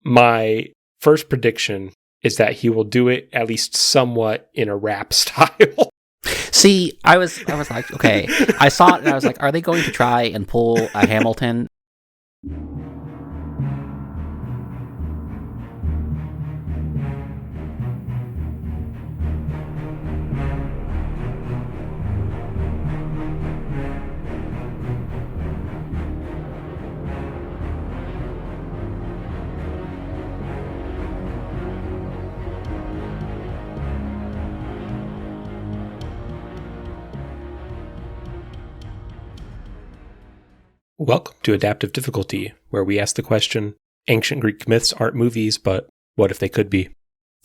My first prediction is that he will do it at least somewhat in a rap style. See, I was like, okay. I saw it and I was like, are they going to try and pull a Hamilton? Welcome to Adaptive Difficulty, where we ask the question, ancient Greek myths aren't movies, but what if they could be?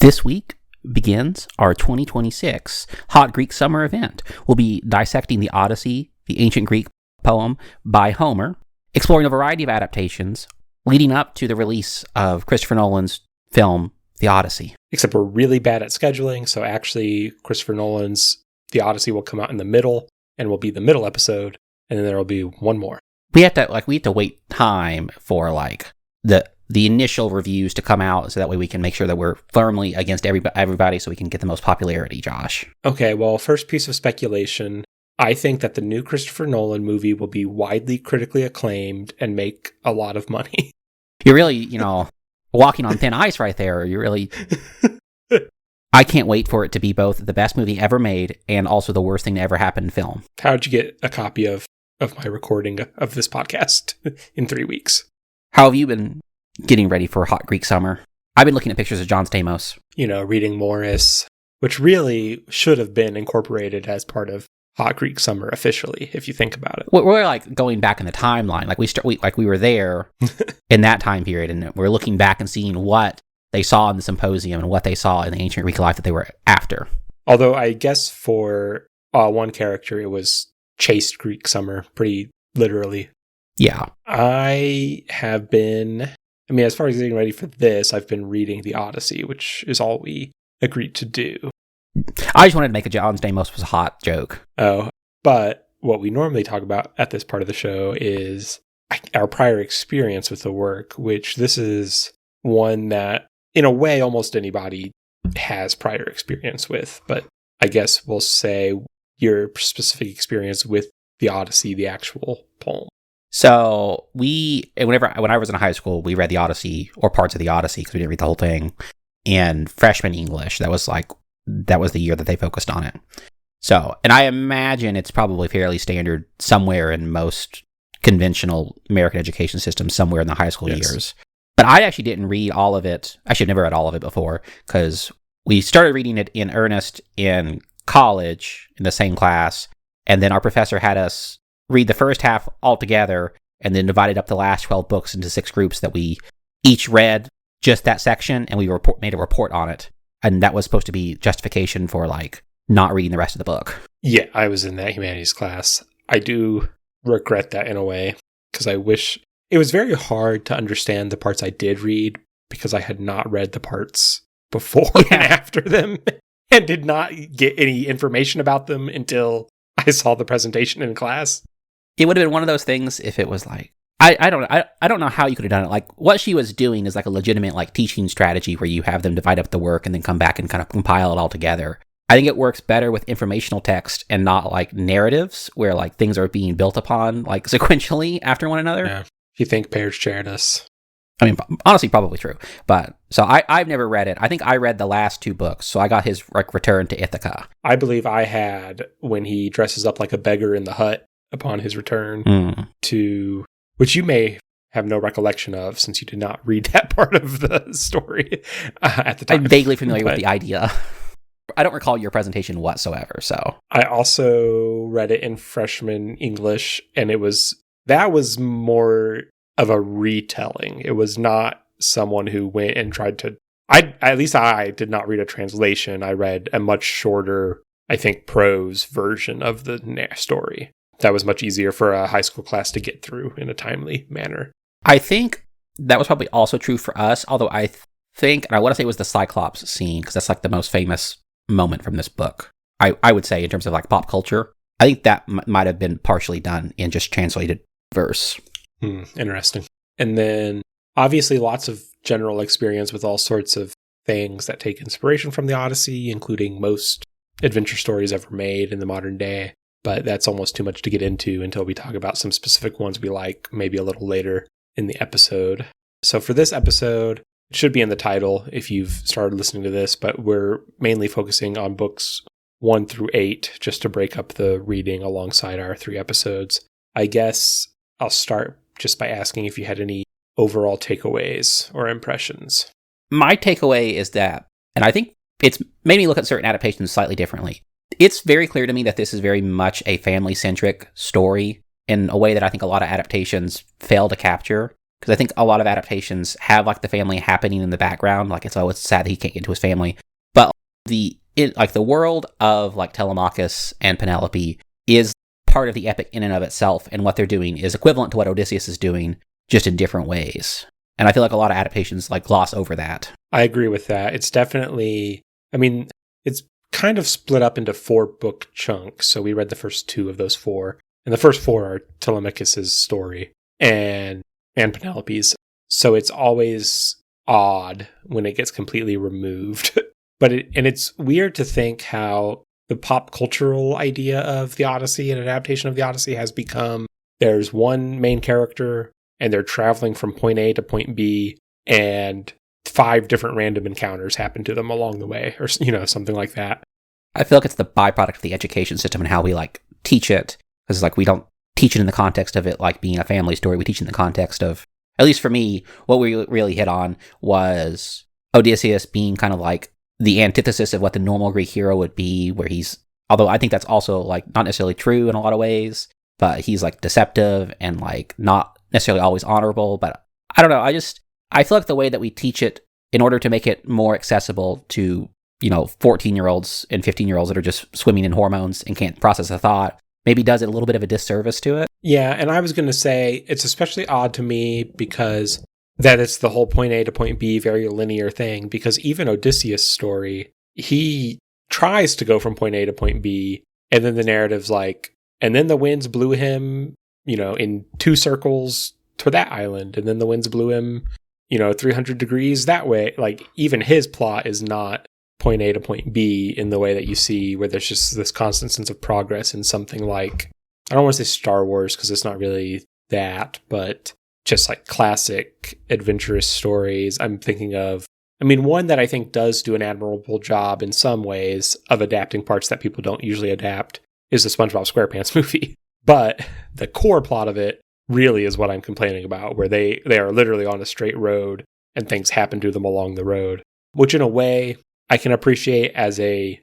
This week begins our 2026 Hot Greek Summer event. We'll be dissecting the Odyssey, the ancient Greek poem by Homer, exploring a variety of adaptations, leading up to the release of Christopher Nolan's film, The Odyssey. Except we're really bad at scheduling, so actually Christopher Nolan's The Odyssey will come out in the middle, and will be the middle episode, and then there will be one more. We have to wait time for the initial reviews to come out, so that way we can make sure that we're firmly against everybody, so we can get the most popularity. Josh. Okay, well, first piece of speculation. I think that the new Christopher Nolan movie will be widely critically acclaimed and make a lot of money. You're really, walking on thin ice right there. You're really. I can't wait for it to be both the best movie ever made and also the worst thing to ever happen in film. How'd you get a copy of my recording of this podcast in 3 weeks? How have you been getting ready for Hot Greek Summer? I've been looking at pictures of John Stamos. Reading Morris, which really should have been incorporated as part of Hot Greek Summer officially, if you think about it. We're going back in the timeline. We were there in that time period, and we're looking back and seeing what they saw in the symposium and what they saw in the ancient Greek life that they were after. Although I guess for one character, it was chaste Greek summer, pretty literally. Yeah. As far as getting ready for this, I've been reading the Odyssey, which is all we agreed to do. I just wanted to make a John Stamos was a hot joke. Oh, but what we normally talk about at this part of the show is our prior experience with the work, which this is one that, in a way, almost anybody has prior experience with. But I guess we'll say your specific experience with the Odyssey, the actual poem. So when I was in high school, we read the Odyssey or parts of the Odyssey because we didn't read the whole thing. And freshman English, that was the year that they focused on it. So, and I imagine it's probably fairly standard somewhere in most conventional American education systems, somewhere in the high school years. But I actually didn't read all of it. Actually, I've never read all of it before because we started reading it in earnest in college in the same class, and then our professor had us read the first half all together and then divided up the last 12 books into 6 groups that we each read just that section, and we made a report on it, and that was supposed to be justification for not reading the rest of the book. Yeah, I was in that humanities class. I do regret that in a way because I wish it was very hard to understand the parts I did read because I had not read the parts before and after them. And did not get any information about them until I saw the presentation in class. It would have been one of those things if it was I don't know how you could have done it. What she was doing is a legitimate teaching strategy where you have them divide up the work and then come back and kind of compile it all together. I think it works better with informational text and not narratives where things are being built upon sequentially after one another. Yeah. If you think Pears shared us. I mean, honestly, probably true. But so I've never read it. I think I read the last 2 books. So I got his return to Ithaca. I believe I had when he dresses up like a beggar in the hut upon his return to, which you may have no recollection of since you did not read that part of the story at the time. I'm vaguely familiar with the idea. I don't recall your presentation whatsoever. So I also read it in freshman English, and that was more of a retelling. It was not someone who went and tried to. At least I did not read a translation. I read a much shorter, I think, prose version of the story. That was much easier for a high school class to get through in a timely manner. I think that was probably also true for us, although I think, and I want to say it was the Cyclops scene, because that's the most famous moment from this book. I would say in terms of pop culture, I think that might have been partially done in just translated verse. Interesting. And then obviously lots of general experience with all sorts of things that take inspiration from the Odyssey, including most adventure stories ever made in the modern day. But that's almost too much to get into until we talk about some specific ones we like, maybe a little later in the episode. So for this episode, it should be in the title if you've started listening to this, but we're mainly focusing on books 1 through 8, just to break up the reading alongside our 3 episodes. I guess I'll start just by asking if you had any overall takeaways or impressions. My takeaway is that, and I think it's made me look at certain adaptations slightly differently. It's very clear to me that this is very much a family-centric story in a way that I think a lot of adaptations fail to capture. Because I think a lot of adaptations have like the family happening in the background. Like it's always sad that he can't get to his family. But the world of like Telemachus and Penelope is part of the epic in and of itself. And what they're doing is equivalent to what Odysseus is doing, just in different ways. And I feel like a lot of adaptations like gloss over that. I agree with that. It's definitely, I mean, it's kind of split up into 4 book chunks. So we read the first 2 of those 4. And the first 4 are Telemachus's story and Penelope's. So it's always odd when it gets completely removed. But it's weird to think how the pop cultural idea of the Odyssey and adaptation of the Odyssey has become there's one main character and they're traveling from point A to point B and 5 different random encounters happen to them along the way, or something like that. I feel like it's the byproduct of the education system and how we like teach it. Because like we don't teach it in the context of it like being a family story. We teach it in the context of, at least for me, what we really hit on was Odysseus being kind of like the antithesis of what the normal Greek hero would be, where he's, although I think that's also like not necessarily true in a lot of ways, but he's like deceptive and like not necessarily always honorable. But I don't know. I feel like the way that we teach it in order to make it more accessible to, 14-year-olds and 15-year-olds that are just swimming in hormones and can't process a thought, maybe does it a little bit of a disservice to it. Yeah, and I was going to say it's especially odd to me because that it's the whole point A to point B, very linear thing, because even Odysseus' story, he tries to go from point A to point B, and then the narrative's like, and then the winds blew him, in 2 circles to that island, and then the winds blew him, 300 degrees that way. Like, even his plot is not point A to point B in the way that you see where there's just this constant sense of progress in something like, I don't want to say Star Wars because it's not really that, but just like classic adventurous stories. I'm thinking of, one that I think does do an admirable job in some ways of adapting parts that people don't usually adapt is the SpongeBob SquarePants movie. But the core plot of it really is what I'm complaining about, where they are literally on a straight road and things happen to them along the road, which in a way I can appreciate as a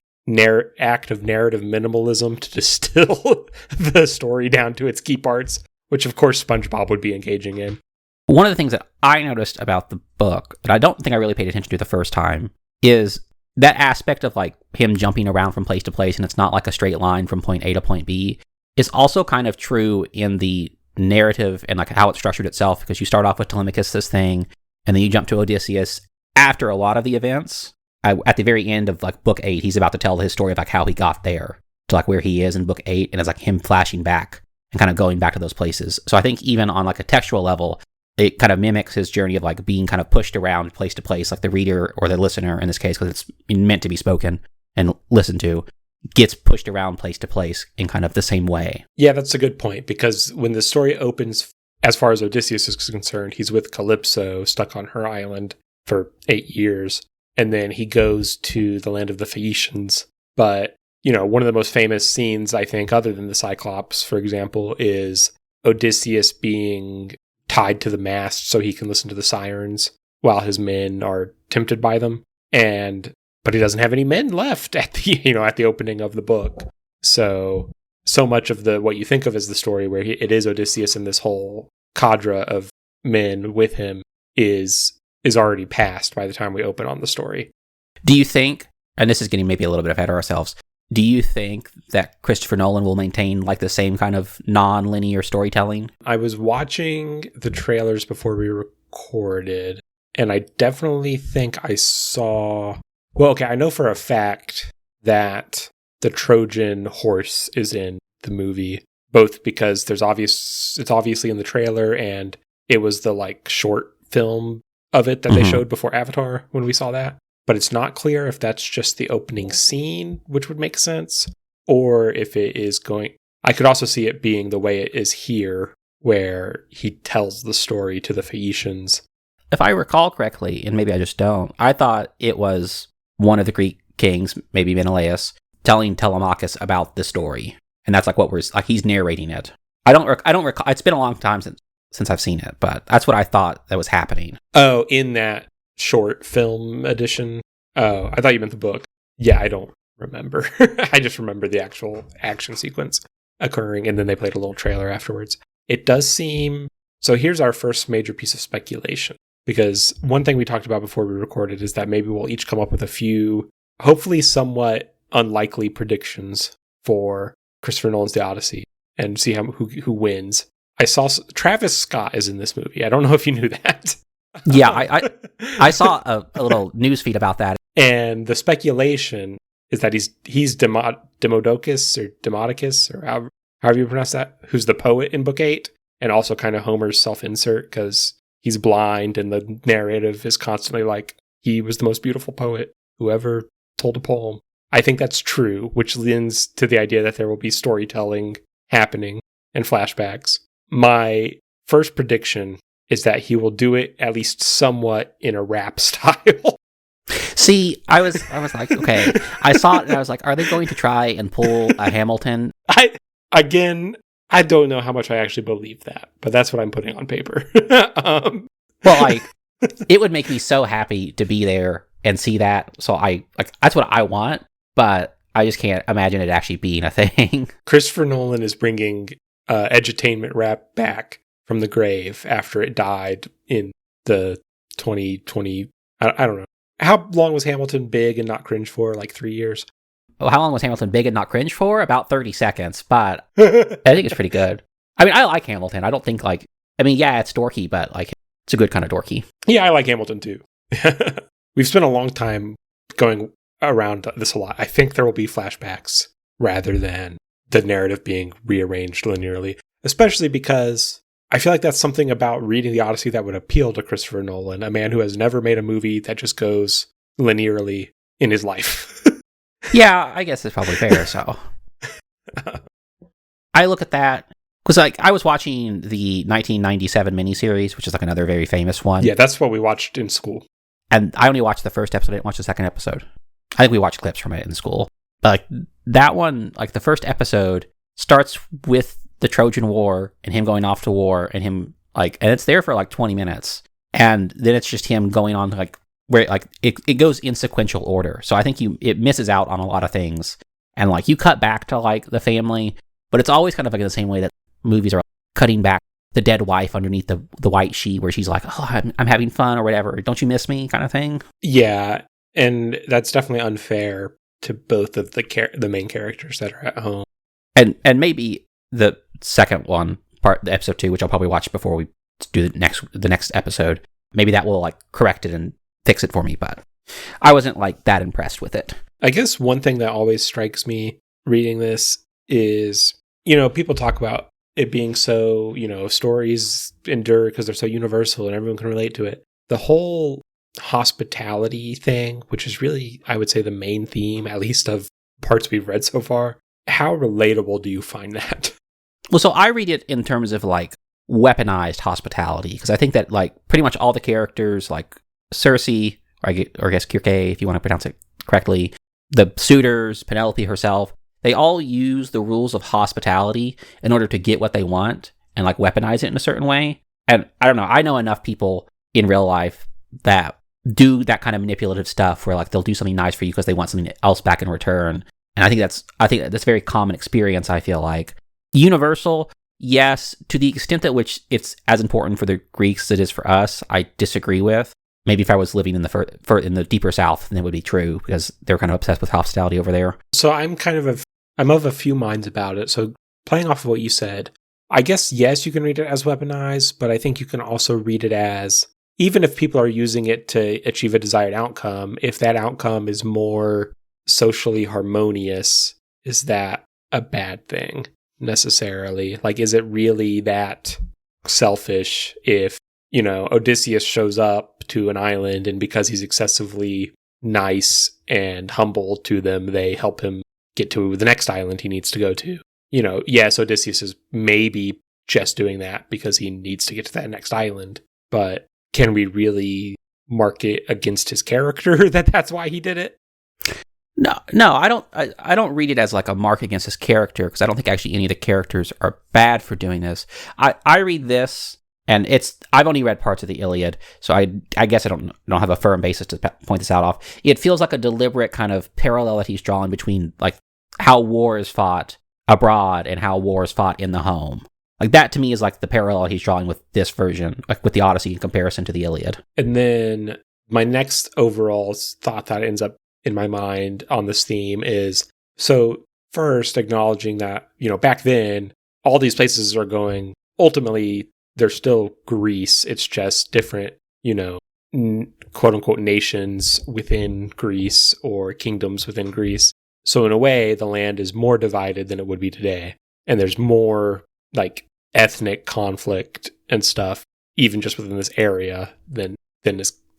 act of narrative minimalism to distill the story down to its key parts, which of course SpongeBob would be engaging in. One of the things that I noticed about the book that I don't think I really paid attention to the first time is that aspect of like him jumping around from place to place, and it's not like a straight line from point A to point B, is also kind of true in the narrative and like how it's structured itself, because you start off with Telemachus, this thing, and then you jump to Odysseus after a lot of the events. At the very end of like book 8, he's about to tell his story of like how he got there to like where he is in book 8, and it's like him flashing back and kind of going back to those places. So I think even on like a textual level, it kind of mimics his journey of like being kind of pushed around place to place, like the reader or the listener in this case, because it's meant to be spoken and listened to, gets pushed around place to place in kind of the same way. Yeah, that's a good point, because when the story opens, as far as Odysseus is concerned, he's with Calypso, stuck on her island for 8 years. And then he goes to the land of the Phaeacians. But, one of the most famous scenes, I think, other than the Cyclops, for example, is Odysseus being tied to the mast so he can listen to the sirens while his men are tempted by them. But he doesn't have any men left at the opening of the book. So much of what you think of as the story where it is Odysseus and this whole cadre of men with him is already past by the time we open on the story. Do you think, and this is getting maybe a little bit ahead of ourselves, do you think that Christopher Nolan will maintain like the same kind of non-linear storytelling? I was watching the trailers before we recorded, and I definitely think I saw... Well, okay, I know for a fact that the Trojan horse is in the movie, both because it's obviously in the trailer, and it was the like short film of it that they showed before Avatar when we saw that. But it's not clear if that's just the opening scene, which would make sense, or if it is going... I could also see it being the way it is here, where he tells the story to the Phaeacians. If I recall correctly, and maybe I just don't, I thought it was one of the Greek kings, maybe Menelaus, telling Telemachus about the story. And that's like what we're... Like, he's narrating it. I don't recall... It's been a long time since I've seen it, but that's what I thought that was happening. Oh, in that short film edition? Oh, I thought you meant the book. Yeah, I don't remember. I just remember the actual action sequence occurring, and then they played a little trailer afterwards. It does seem... So here's our first major piece of speculation, because one thing we talked about before we recorded is that maybe we'll each come up with a few, hopefully somewhat unlikely predictions for Christopher Nolan's The Odyssey, and see who wins. I saw Travis Scott is in this movie. I don't know if you knew that. Yeah, I saw a little news feed about that. And the speculation is that he's Demodocus or however you pronounce that, who's the poet in Book 8, and also kind of Homer's self-insert because he's blind and the narrative is constantly like, he was the most beautiful poet who ever told a poem. I think that's true, which lends to the idea that there will be storytelling happening and flashbacks. My first prediction is that he will do it at least somewhat in a rap style. See, I was like, okay. I saw it and I was like, are they going to try and pull a Hamilton? I don't know how much I actually believe that, but that's what I'm putting on paper. Well, like, it would make me so happy to be there and see that. So that's what I want, but I just can't imagine it actually being a thing. Christopher Nolan is bringing edutainment rap back from the grave after it died in the 2020. I don't know. How long was Hamilton big and not cringe for? Like 3 years? Well, how long was Hamilton big and not cringe for? About 30 seconds, but I think it's pretty good. I mean, I like Hamilton. I don't think yeah, it's dorky, but like it's a good kind of dorky. Yeah, I like Hamilton too. We've spent a long time going around this a lot. I think there will be flashbacks rather than the narrative being rearranged linearly, especially because I feel like that's something about reading the Odyssey that would appeal to Christopher Nolan, a man who has never made a movie that just goes linearly in his life. Yeah, I guess it's probably fair, so. I look at that, because like I was watching the 1997 miniseries, which is like another very famous one. Yeah, that's what we watched in school. And I only watched the first episode, I didn't watch the second episode. I think we watched clips from it in school. But like that one, like the first episode starts with the Trojan War and him going off to war and him and it's there for like 20 minutes. And then it's just him going on like where like it goes in sequential order. So I think it misses out on a lot of things. And like you cut back to like the family, but it's always kind of like in the same way that movies are cutting back the dead wife underneath the white sheet where she's like, oh, I'm having fun or whatever. Don't you miss me kind of thing. Yeah. And that's definitely unfair to both of the main characters that are at home. And maybe the second one, the episode 2, which I'll probably watch before we do the next episode, maybe that will like correct it and fix it for me, but I wasn't like that impressed with it. I guess one thing that always strikes me reading this is, people talk about it being so, stories endure because they're so universal and everyone can relate to it. The whole hospitality thing, which is really, I would say, the main theme, at least of parts we've read so far. How relatable do you find that? Well, so I read it in terms of like weaponized hospitality, because I think that like pretty much all the characters, like Circe, or I guess Kirke, if you want to pronounce it correctly, the suitors, Penelope herself, they all use the rules of hospitality in order to get what they want and like weaponize it in a certain way. And I don't know, I know enough people in real life that do that kind of manipulative stuff where like they'll do something nice for you because they want something else back in return. And I think that's a very common experience. I feel like universal, yes, to the extent at which it's as important for the Greeks as it is for us, I disagree with. Maybe if I was living in the deeper South, then it would be true because they're kind of obsessed with hospitality over there. So I'm of a few minds about it. So playing off of what you said, I guess yes, you can read it as weaponized, but I think you can also read it as, even if people are using it to achieve a desired outcome, if that outcome is more socially harmonious, is that a bad thing necessarily? Like, is it really that selfish if Odysseus shows up to an island, and because he's excessively nice and humble to them, they help him get to the next island he needs to go to. Yes, Odysseus is maybe just doing that because he needs to get to that next island, but can we really mark it against his character that that's why he did it? No, I don't. I don't read it as like a mark against his character, because I don't think actually any of the characters are bad for doing this. I read this, and I've only read parts of the Iliad, so I guess I don't have a firm basis to point this out off. It feels like a deliberate kind of parallel that he's drawing between like how war is fought abroad and how war is fought in the home. Like that to me is like the parallel he's drawing with this version, like with the Odyssey in comparison to the Iliad. And then my next overall thought that ends up in my mind on this theme is, so first acknowledging that, back then, all these places are going, ultimately, they're still Greece. It's just different, quote unquote nations within Greece or kingdoms within Greece. So in a way, the land is more divided than it would be today. And there's more like ethnic conflict and stuff, even just within this area than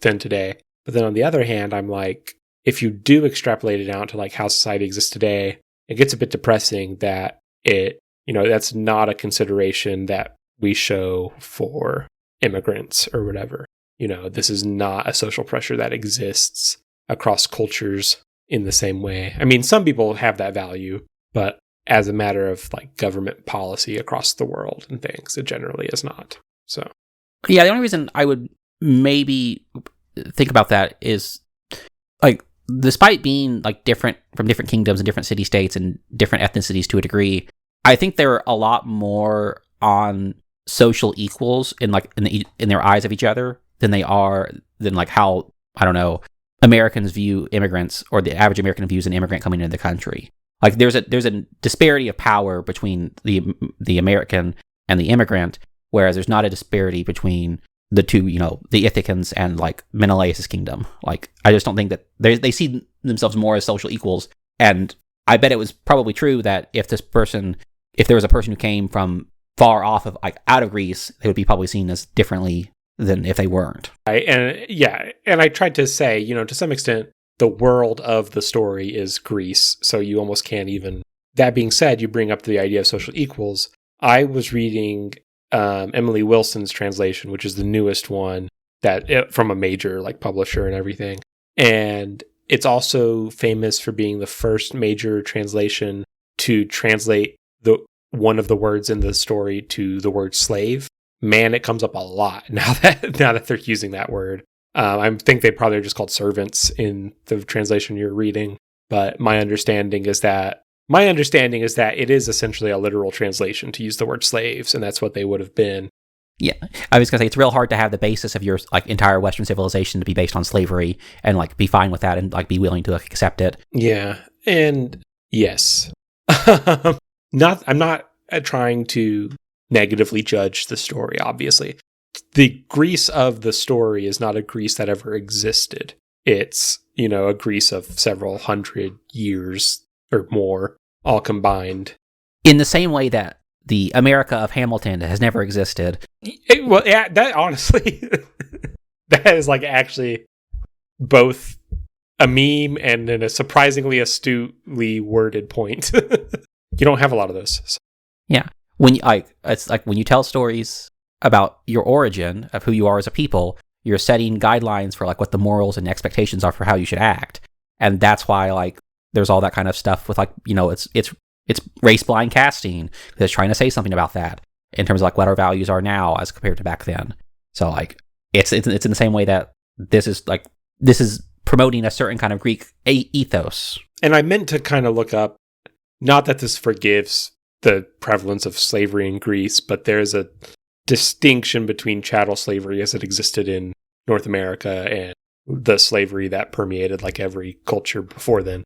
today. But then on the other hand, I'm like, if you do extrapolate it out to like how society exists today, it gets a bit depressing that that's not a consideration that we show for immigrants or whatever. This is not a social pressure that exists across cultures in the same way. I mean, some people have that value, but as a matter of like government policy across the world and things, it generally is not. So, yeah, the only reason I would maybe think about that is like, despite being like different from different kingdoms and different city-states and different ethnicities to a degree, I think they're a lot more on social equals in their eyes of each other than they are than like how, I don't know, Americans view immigrants, or the average American views an immigrant coming into the country. Like there's a disparity of power between the American and the immigrant, whereas there's not a disparity between the two, the Ithacans and like Menelaus' kingdom. Like I just don't think that they see themselves more as social equals. And I bet it was probably true that if there was a person who came from far off of like out of Greece, they would be probably seen as differently than if they weren't. And I tried to say, to some extent, the world of the story is Greece, so you almost can't even. That being said, you bring up the idea of social equals. I was reading Emily Wilson's translation, which is the newest one from a major like publisher and everything, and it's also famous for being the first major translation to translate one of the words in the story to the word slave. Man, it comes up a lot now that they're using that word. I think they probably are just called servants in the translation you're reading. But my understanding is that it is essentially a literal translation to use the word slaves, and that's what they would have been. Yeah, I was gonna say it's real hard to have the basis of your like entire Western civilization to be based on slavery and like be fine with that and like be willing to accept it. Yeah, and yes, I'm not trying to negatively judge the story. Obviously, the Greece of the story is not a Greece that ever existed. It's a Greece of several hundred years or more, all combined. In the same way that the America of Hamilton has never existed. That honestly, that is like actually both a meme and then a surprisingly astutely worded point. You don't have a lot of those. So. Yeah, it's like when you tell stories about your origin of who you are as a people, you're setting guidelines for like what the morals and expectations are for how you should act, and that's why like there's all that kind of stuff with like it's race blind casting because it's trying to say something about that in terms of like what our values are now as compared to back then. So like it's in the same way that this is promoting a certain kind of Greek ethos. And I meant to kind of look up, not that this forgives the prevalence of slavery in Greece, but there's a distinction between chattel slavery as it existed in North America and the slavery that permeated like every culture before then.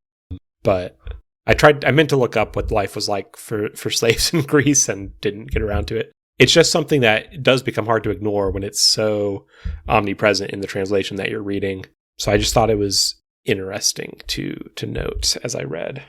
But I meant to look up what life was like for slaves in Greece and didn't get around to it. It's just something that does become hard to ignore when it's so omnipresent in the translation that you're reading. So I just thought it was interesting to note as I read.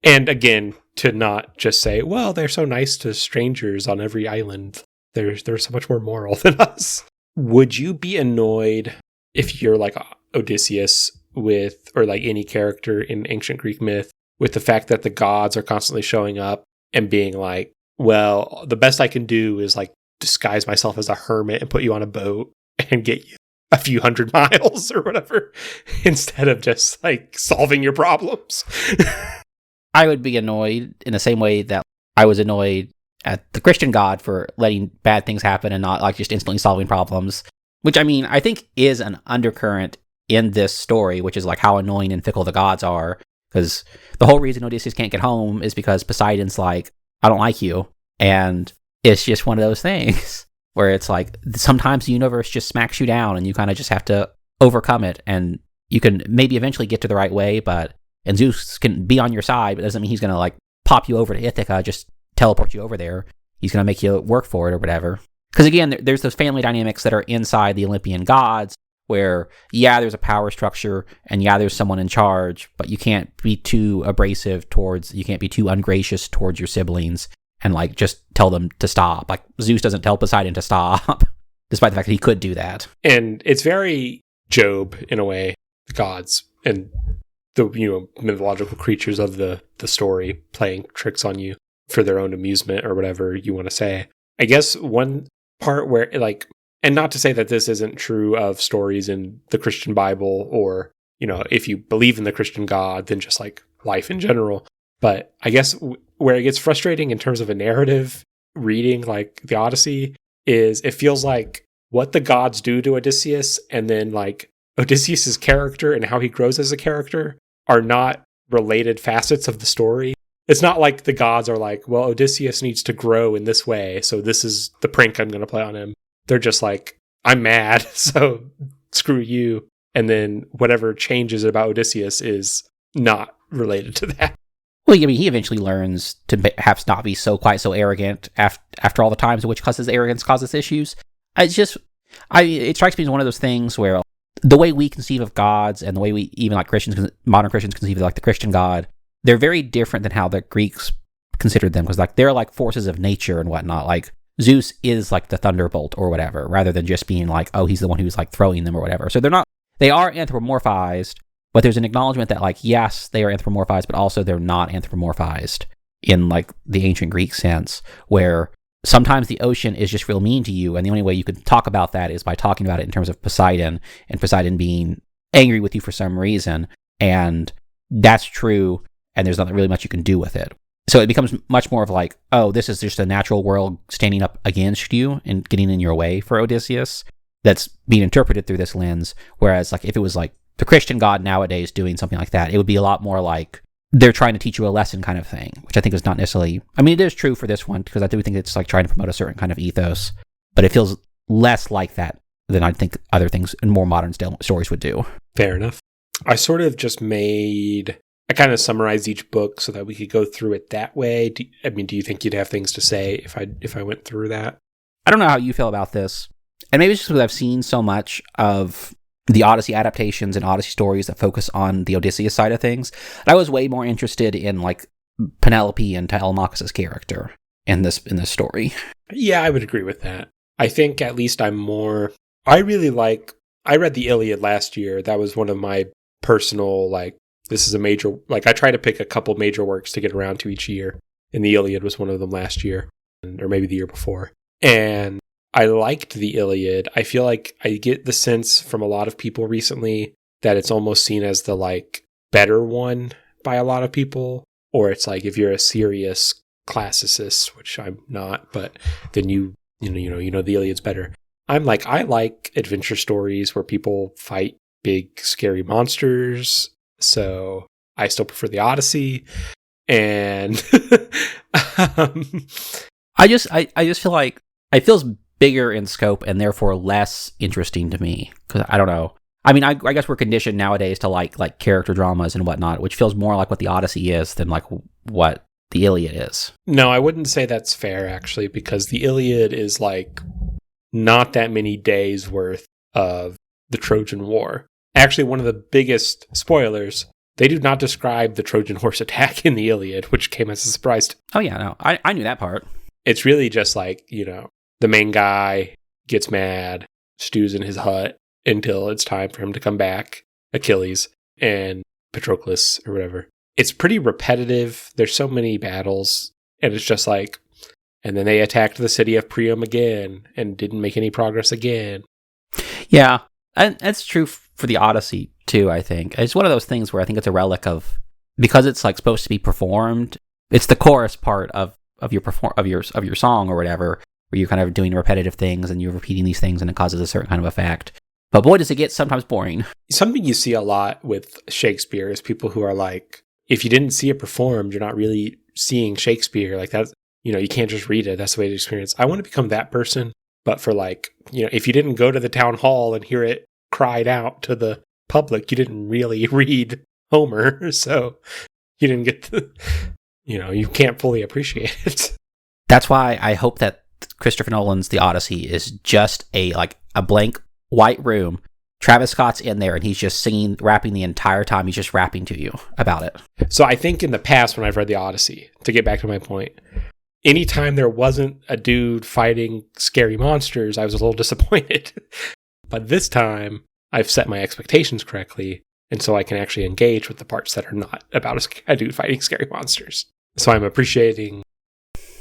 And again, to not just say, well, they're so nice to strangers on every island. They're so much more moral than us. would you be annoyed if you're like Odysseus with, or like any character in ancient Greek myth, with the fact that the gods are constantly showing up and being like, well, the best I can do is like disguise myself as a hermit and put you on a boat and get you a few 100 miles or whatever, instead of just like solving your problems? I would be annoyed in the same way that I was annoyed at the Christian God for letting bad things happen and not like just instantly solving problems, which I mean, I think is an undercurrent in this story, which is like how annoying and fickle the gods are. Because the whole reason Odysseus can't get home is because Poseidon's like, I don't like you. And it's just one of those things where it's like, sometimes the universe just smacks you down and you kind of just have to overcome it. And you can maybe eventually get to the right way, and Zeus can be on your side, but doesn't mean he's going to like pop you over to Ithaca, just teleport you over there. He's going to make you work for it or whatever. Because again, there's those family dynamics that are inside the Olympian gods where, yeah, there's a power structure and yeah, there's someone in charge, but you can't be too abrasive you can't be too ungracious towards your siblings and like just tell them to stop. Like Zeus doesn't tell Poseidon to stop, despite the fact that he could do that. And it's very Job in a way, the gods and the mythological creatures of the story playing tricks on you for their own amusement or whatever you want to say. I guess one part where like, and not to say that this isn't true of stories in the Christian Bible or, if you believe in the Christian God, then just like life in general. But I guess where it gets frustrating in terms of a narrative reading like the Odyssey is it feels like what the gods do to Odysseus and then like Odysseus's character and how he grows as a character are not related facets of the story. It's not like the gods are like, well, Odysseus needs to grow in this way, so this is the prank I'm going to play on him. They're just like, I'm mad, so screw you. And then whatever changes about Odysseus is not related to that. Well, I mean, he eventually learns to perhaps not be quite so arrogant after all the times in which causes arrogance causes issues. It strikes me as one of those things where the way we conceive of gods and the way we, even like modern Christians conceive of like the Christian God, they're very different than how the Greeks considered them, because like they're like forces of nature and whatnot. Like Zeus is like the thunderbolt or whatever, rather than just being like, oh, he's the one who's like throwing them or whatever. So they are anthropomorphized, but there's an acknowledgement that like, yes, they are anthropomorphized, but also they're not anthropomorphized in like the ancient Greek sense, where sometimes the ocean is just real mean to you, and the only way you can talk about that is by talking about it in terms of Poseidon, and Poseidon being angry with you for some reason, and that's true, and there's not really much you can do with it. So it becomes much more of like, oh, this is just a natural world standing up against you and getting in your way for Odysseus that's being interpreted through this lens, whereas like if it was like the Christian God nowadays doing something like that, it would be a lot more like they're trying to teach you a lesson kind of thing, which I think is not necessarily, I mean, it is true for this one, because I do think it's like trying to promote a certain kind of ethos, but it feels less like that than I think other things in more modern stories would do. Fair enough. I sort of just I kind of summarized each book so that we could go through it that way. Do you think you'd have things to say if I went through that? I don't know how you feel about this, and maybe it's just because I've seen so much of the Odyssey adaptations and Odyssey stories that focus on the Odysseus side of things. I was way more interested in like Penelope and Telemachus' character in this story. Yeah, I would agree with that. I think at least I read the Iliad last year. That was one of my personal, like, this is a major, like, I try to pick a couple major works to get around to each year, and the Iliad was one of them last year, or maybe the year before. And I liked the Iliad. I feel like I get the sense from a lot of people recently that it's almost seen as the like better one by a lot of people, or it's like if you're a serious classicist, which I'm not, but then you know the Iliad's better. I'm like, I like adventure stories where people fight big scary monsters, so I still prefer the Odyssey. And I just feel like it feels bigger in scope and therefore less interesting to me, because I don't know. I mean, I guess we're conditioned nowadays to like character dramas and whatnot, which feels more like what the Odyssey is than like what the Iliad is. No, I wouldn't say that's fair, actually, because the Iliad is like not that many days worth of the Trojan War. Actually, one of the biggest spoilers, they do not describe the Trojan horse attack in the Iliad, which came as a surprise. Oh yeah, no, I knew that part. It's really just like, the main guy gets mad, stews in his hut until it's time for him to come back, Achilles and Patroclus or whatever. It's pretty repetitive. There's so many battles, and it's just like, and then they attacked the city of Priam again and didn't make any progress again. Yeah, and that's true for the Odyssey too, I think. It's one of those things where I think it's a relic of, because it's like supposed to be performed, it's the chorus part of your song or whatever, where you're kind of doing repetitive things and you're repeating these things and it causes a certain kind of effect. But boy, does it get sometimes boring. Something you see a lot with Shakespeare is people who are like, if you didn't see it performed, you're not really seeing Shakespeare. Like that, you can't just read it. That's the way to experience. I want to become that person, but for like, if you didn't go to the town hall and hear it cried out to the public, you didn't really read Homer. So you didn't get to, you can't fully appreciate it. That's why I hope that Christopher Nolan's The Odyssey is just a blank white room. Travis Scott's in there and he's just singing, rapping the entire time. He's just rapping to you about it. So I think in the past when I've read The Odyssey, to get back to my point, anytime there wasn't a dude fighting scary monsters, I was a little disappointed. But this time I've set my expectations correctly, and so I can actually engage with the parts that are not about a dude fighting scary monsters. So I'm appreciating.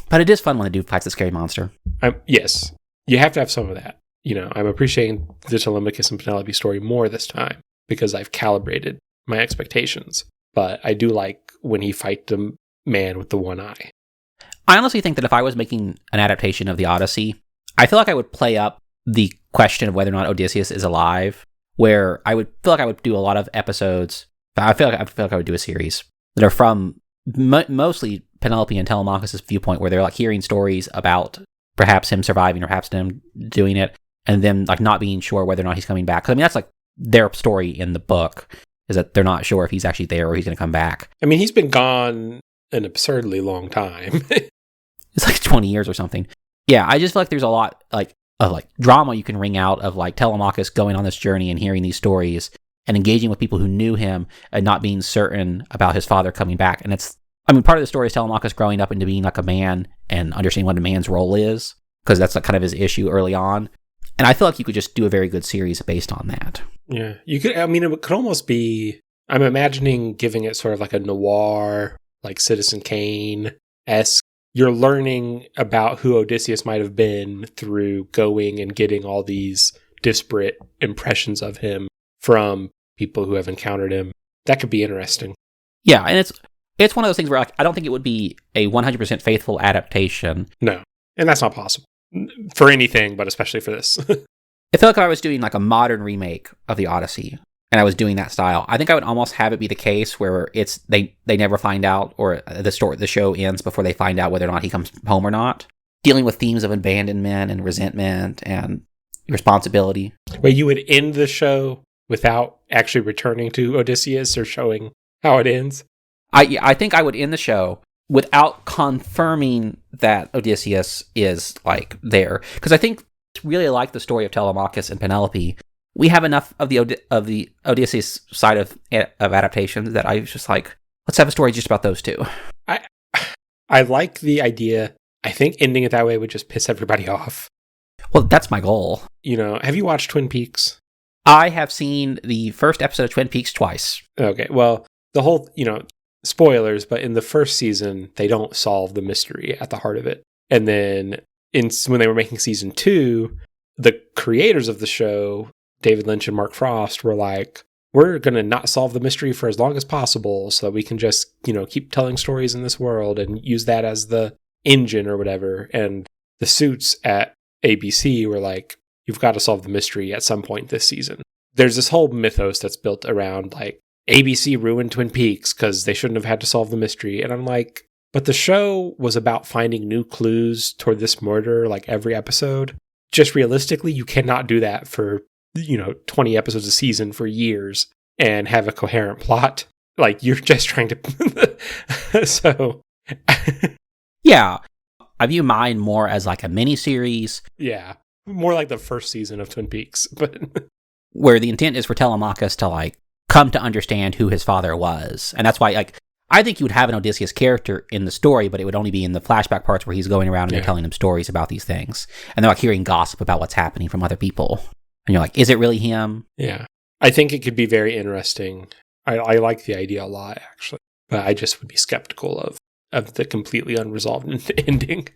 But it is fun when a dude fights a scary monster. Yes, you have to have some of that. I'm appreciating the Telemachus and Penelope story more this time because I've calibrated my expectations. But I do like when he fights the man with the one eye. I honestly think that if I was making an adaptation of the Odyssey, I feel like I would play up the question of whether or not Odysseus is alive, where I would feel like I would do a lot of episodes. I feel like I would do a series that are from mostly Penelope and Telemachus' viewpoint, where they're like hearing stories about perhaps him surviving or perhaps him doing it, and them like not being sure whether or not he's coming back. 'Cause, I mean, that's like their story in the book, is that they're not sure if he's actually there or he's going to come back. I mean, he's been gone an absurdly long time. It's like 20 years or something. Yeah, I just feel like there's a lot of drama you can wring out of like Telemachus going on this journey and hearing these stories and engaging with people who knew him and not being certain about his father coming back. And part of the story is Telemachus growing up into being like a man and understanding what a man's role is, because that's like kind of his issue early on. And I feel like you could just do a very good series based on that. Yeah, you could. I mean, it could almost be. I'm imagining giving it sort of like a noir, like Citizen Kane-esque. You're learning about who Odysseus might have been through going and getting all these disparate impressions of him from people who have encountered him. That could be interesting. Yeah, and it's one of those things where like I don't think it would be a 100% faithful adaptation. No, and that's not possible for anything, but especially for this. I feel like if I was doing like a modern remake of the Odyssey and I was doing that style, I think I would almost have it be the case where it's they never find out, or the show ends before they find out whether or not he comes home or not. Dealing with themes of abandonment and resentment and responsibility. Wait, you would end the show without actually returning to Odysseus or showing how it ends? I think I would end the show without confirming that Odysseus is like there, because I think really like the story of Telemachus and Penelope. We have enough of the Odysseus side of adaptations that I was just like, let's have a story just about those two. I like the idea. I think ending it that way would just piss everybody off. Well, that's my goal. Have you watched Twin Peaks? I have seen the first episode of Twin Peaks twice. Okay, well, the whole, spoilers, but in the first season, they don't solve the mystery at the heart of it. And then when they were making season 2, the creators of the show, David Lynch and Mark Frost, were like, we're going to not solve the mystery for as long as possible so that we can just, keep telling stories in this world and use that as the engine or whatever. And the suits at ABC were like, you've got to solve the mystery at some point this season. There's this whole mythos that's built around like ABC ruined Twin Peaks because they shouldn't have had to solve the mystery. And I'm like, but the show was about finding new clues toward this murder like every episode. Just realistically, you cannot do that for 20 episodes a season for years and have a coherent plot. Like, you're just trying to... So... Yeah. I view mine more as like a miniseries. Yeah. More like the first season of Twin Peaks. But where the intent is for Telemachus to like come to understand who his father was. And that's why like I think you would have an Odysseus character in the story, but it would only be in the flashback parts where he's going around and they're telling him stories about these things. And they're like hearing gossip about what's happening from other people. And you're like, is it really him? Yeah. I think it could be very interesting. I like the idea a lot, actually. But I just would be skeptical of the completely unresolved ending.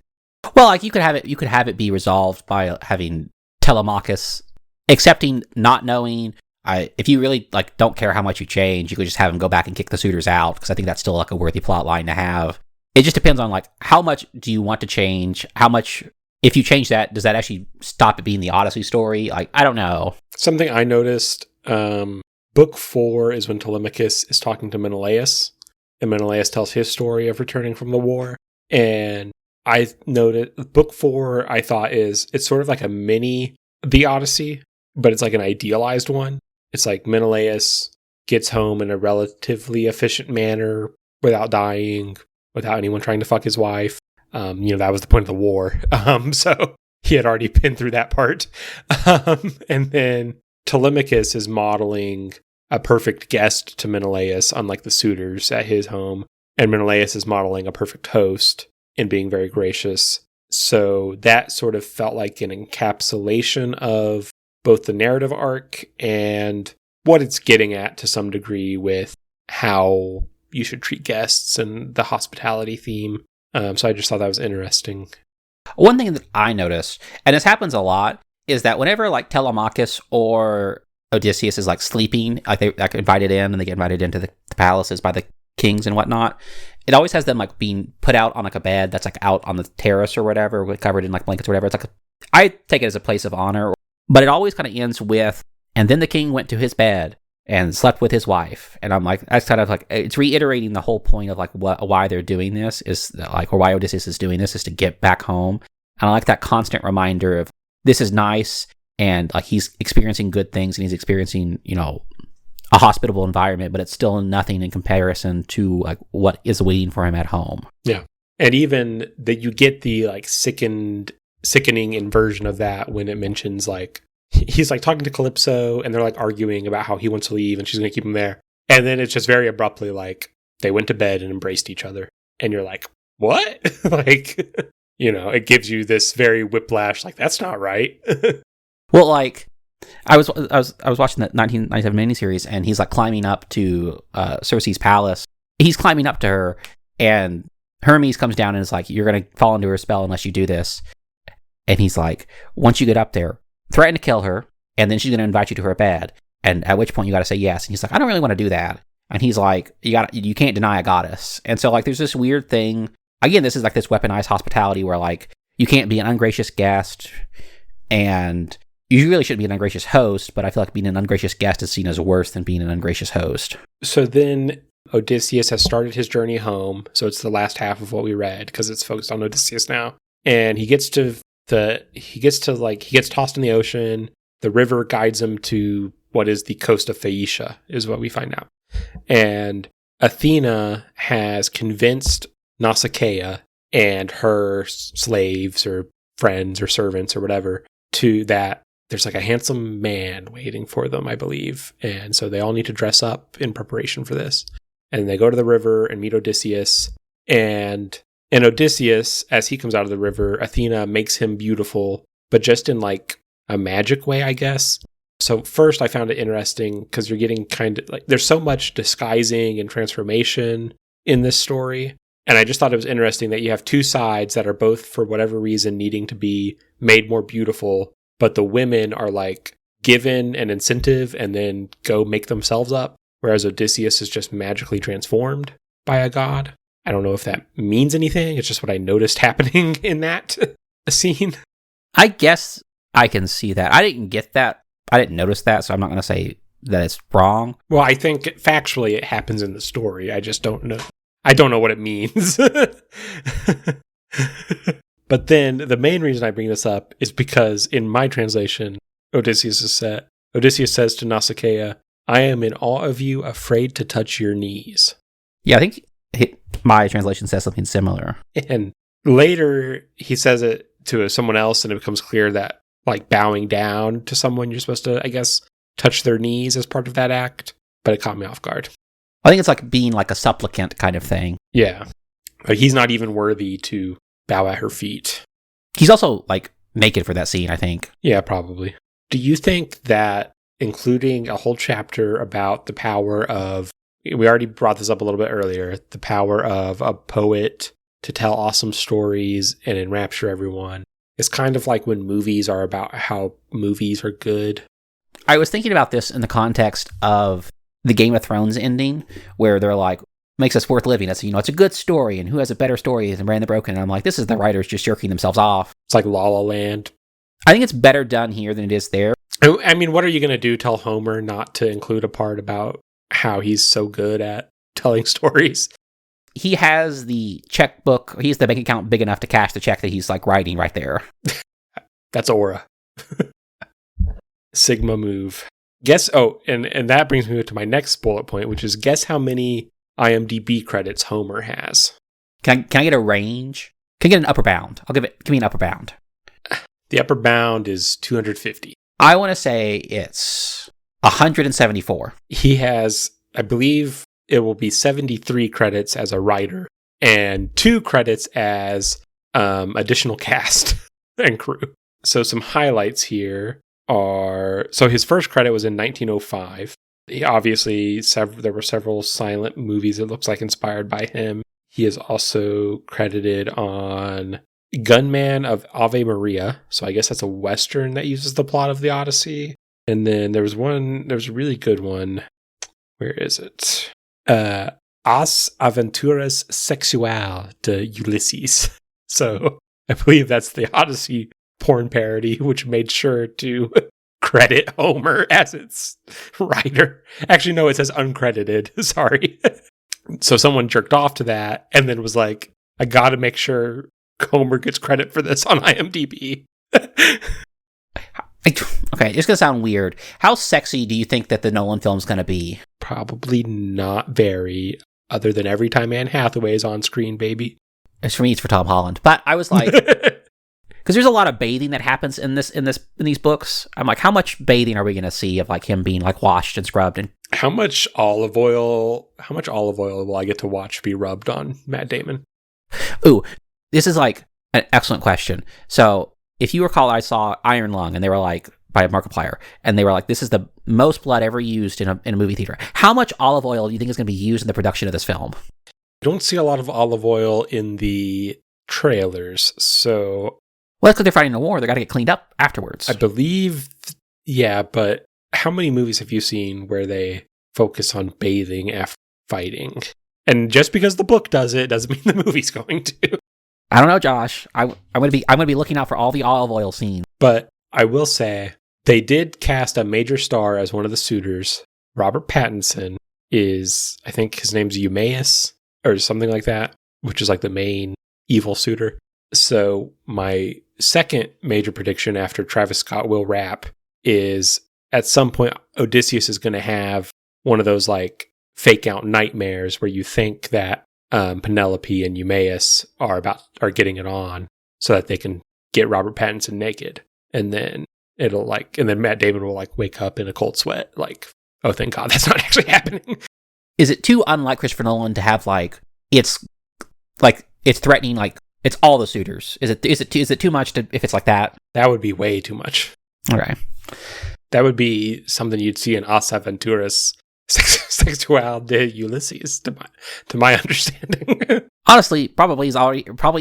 Well, like you could have it be resolved by having Telemachus accepting not knowing. If you really like don't care how much you change, you could just have him go back and kick the suitors out, because I think that's still like a worthy plot line to have. It just depends on like how much do you want to change? How much, if you change that, does that actually stop it being the Odyssey story? Like, I don't know. Something I noticed, book 4 is when Telemachus is talking to Menelaus, and Menelaus tells his story of returning from the war. And I noted book 4, I thought it's sort of like a mini The Odyssey, but it's like an idealized one. It's like Menelaus gets home in a relatively efficient manner without dying, without anyone trying to fuck his wife. That was the point of the war. So he had already been through that part. And then Telemachus is modeling a perfect guest to Menelaus, unlike the suitors at his home. And Menelaus is modeling a perfect host and being very gracious. So that sort of felt like an encapsulation of both the narrative arc and what it's getting at to some degree with how you should treat guests and the hospitality theme. So I just thought that was interesting. One thing that I noticed, and this happens a lot, is that whenever like Telemachus or Odysseus is like sleeping, like they like invited in and they get invited into the palaces by the kings and whatnot, it always has them like being put out on like a bed that's like out on the terrace or whatever, covered in like blankets or whatever. It's like I take it as a place of honor. But it always kind of ends with, and then the king went to his bed and slept with his wife. And I'm like, that's kind of like, it's reiterating the whole point of like why they're doing this is like, or why Odysseus is doing this is to get back home. And I like that constant reminder of this is nice. And like he's experiencing good things and he's experiencing, a hospitable environment, but it's still nothing in comparison to like what is waiting for him at home. Yeah. And even that you get the like sickening inversion of that when it mentions like he's like talking to Calypso and they're like arguing about how he wants to leave and she's going to keep him there. And then it's just very abruptly like they went to bed and embraced each other. And you're like, what? Like, it gives you this very whiplash, like that's not right. Well, like I was watching that 1997 miniseries and he's like climbing up to Circe's palace. He's climbing up to her and Hermes comes down and is like, you're going to fall into her spell unless you do this. And he's like, once you get up there, threaten to kill her, and then she's going to invite you to her bed. And at which point you got to say yes. And he's like, I don't really want to do that. And he's like, you can't deny a goddess. And so like, there's this weird thing. Again, this is like this weaponized hospitality where like, you can't be an ungracious guest and you really shouldn't be an ungracious host, but I feel like being an ungracious guest is seen as worse than being an ungracious host. So then Odysseus has started his journey home. So it's the last half of what we read because it's focused on Odysseus now. And he gets tossed in the ocean. The river guides him to what is the coast of Phaeacia, is what we find out. And Athena has convinced Nausicaa and her slaves or friends or servants or whatever to that there's like a handsome man waiting for them, I believe. And so they all need to dress up in preparation for this. And they go to the river and meet Odysseus. And Odysseus, as he comes out of the river, Athena makes him beautiful, but just in like a magic way, I guess. So first I found it interesting because you're getting kind of like, there's so much disguising and transformation in this story. And I just thought it was interesting that you have two sides that are both, for whatever reason, needing to be made more beautiful, but the women are like given an incentive and then go make themselves up, whereas Odysseus is just magically transformed by a god. I don't know if that means anything. It's just what I noticed happening in that scene. I guess I can see that. I didn't get that. I didn't notice that, so I'm not going to say that it's wrong. Well, I think factually it happens in the story. I just don't know. I don't know what it means. But then the main reason I bring this up is because in my translation, Odysseus says to Nausicaa, I am in awe of you, afraid to touch your knees. Yeah, I think my translation says something similar. And later he says it to someone else and it becomes clear that like bowing down to someone, you're supposed to, I guess, touch their knees as part of that act. But it caught me off guard. I think it's like being like a supplicant kind of thing. Yeah. Like he's not even worthy to bow at her feet. He's also like naked for that scene, I think. Yeah, probably. Do you think that including a whole chapter about the power of, we already brought this up a little bit earlier, the power of a poet to tell awesome stories and enrapture everyone, is kind of like when movies are about how movies are good? I was thinking about this in the context of the Game of Thrones ending, where they're like, makes us worth living. It's, it's a good story, and who has a better story than Brand the Broken? And I'm like, this is the writers just jerking themselves off. It's like La La Land. I think it's better done here than it is there. I mean, what are you going to do? Tell Homer not to include a part about how he's so good at telling stories? He has the checkbook. He's the bank account big enough to cash the check that he's like writing right there. That's aura. Sigma move. Guess, and that brings me to my next bullet point, which is guess how many IMDb credits Homer has. Can I get a range? Can I get an upper bound? Give me an upper bound. The upper bound is 250. I want to say it's 174. He has, I believe it will be 73 credits as a writer and 2 credits as additional cast and crew. So some highlights here are, so his first credit was in 1905. He obviously, there were several silent movies, it looks like, inspired by him. He is also credited on Gunman of Ave Maria. So I guess that's a Western that uses the plot of the Odyssey. And then there was a really good one. Where is it? As Aventuras Sexual de Ulysses. So I believe that's the Odyssey porn parody, which made sure to credit Homer as its writer. Actually, no, it says uncredited. Sorry. So someone jerked off to that and then was like, I gotta make sure Homer gets credit for this on IMDb. Okay, it's gonna sound weird. How sexy do you think that the Nolan film's gonna be? Probably not very, other than every time Anne Hathaway is on screen, baby. It's for me, it's for Tom Holland. But I was like, because there's a lot of bathing that happens in these books. I'm like, how much bathing are we gonna see of like him being like washed and scrubbed? And how much olive oil will I get to watch be rubbed on Matt Damon? Ooh, this is like an excellent question. So if you recall, I saw Iron Lung, and they were like, by Markiplier, and they were like, this is the most blood ever used in a movie theater. How much olive oil do you think is going to be used in the production of this film? I don't see a lot of olive oil in the trailers, so... Well, that's because they're fighting a war. They got to get cleaned up afterwards. I believe, yeah, but how many movies have you seen where they focus on bathing after fighting? And just because the book does it doesn't mean the movie's going to. I don't know, Josh. I'm gonna be looking out for all the olive oil scenes. But I will say they did cast a major star as one of the suitors. Robert Pattinson is, I think his name's Eumaeus or something like that, which is like the main evil suitor. So my second major prediction after Travis Scott will rap is at some point Odysseus is going to have one of those like fake out nightmares where you think that Penelope and Eumaeus are getting it on so that they can get Robert Pattinson naked, and then Matt Damon will like wake up in a cold sweat, like, oh, thank God that's not actually happening. Is it too unlike Christopher Nolan to have like it's threatening, like it's all the suitors? Is it too much if it's like that? That would be way too much. Okay, that would be something you'd see in As Aventuras Sexual de Ulysses, to my understanding. Honestly, probably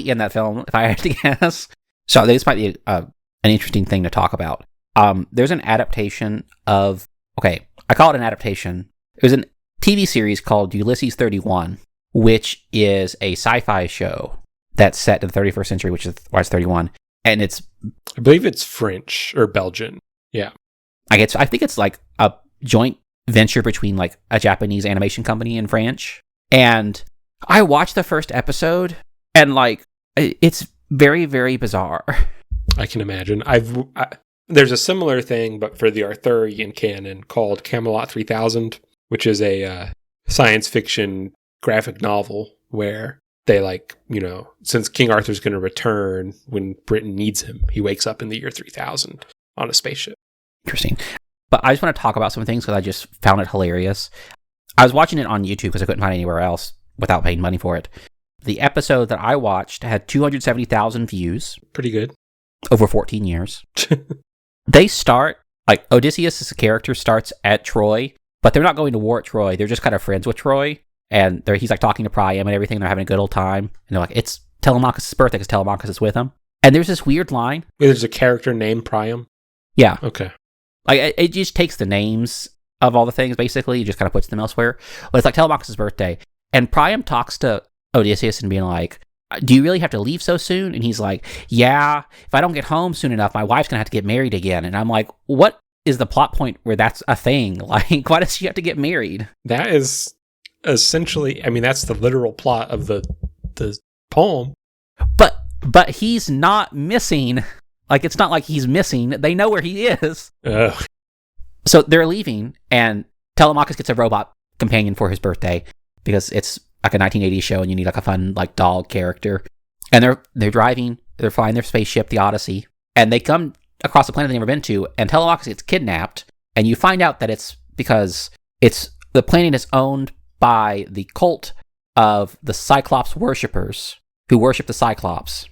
in that film, if I had to guess. So this might be an interesting thing to talk about. There's an adaptation of, I call it an adaptation. There's a TV series called Ulysses 31, which is a sci-fi show that's set in the 31st century, which is why it's 31. And I believe it's French or Belgian. Yeah. I think it's like a joint venture between like a Japanese animation company and French. And I watched the first episode and like it's very, very bizarre. I can imagine. There's a similar thing, but for the Arthurian canon, called Camelot 3000, which is a science fiction graphic novel where they since King Arthur's going to return when Britain needs him, he wakes up in the year 3000 on a spaceship. Interesting. But I just want to talk about some things because I just found it hilarious. I was watching it on YouTube because I couldn't find it anywhere else without paying money for it. The episode that I watched had 270,000 views. Pretty good. Over 14 years. They start like Odysseus' character starts at Troy, but they're not going to war at Troy. They're just kind of friends with Troy, and he's like talking to Priam and everything. They're having a good old time, and they're like, it's Telemachus' birthday because Telemachus is with him. And there's this weird line. There's a character named Priam? Yeah. Okay. Like, it just takes the names of all the things, basically. It just kind of puts them elsewhere. But it's like Telemachus' birthday. And Priam talks to Odysseus and being like, do you really have to leave so soon? And he's like, yeah, if I don't get home soon enough, my wife's going to have to get married again. And I'm like, what is the plot point where that's a thing? Like, why does she have to get married? That is essentially, I mean, that's the literal plot of the poem. But he's not missing. Like, it's not like he's missing. They know where he is. Ugh. So they're leaving, and Telemachus gets a robot companion for his birthday because it's like a 1980s show, and you need like a fun like dog character. And they're driving, they're flying their spaceship, the Odyssey, and they come across a planet they've never been to, and Telemachus gets kidnapped, and you find out that it's because the planet is owned by the cult of the Cyclops worshippers who worship the Cyclops,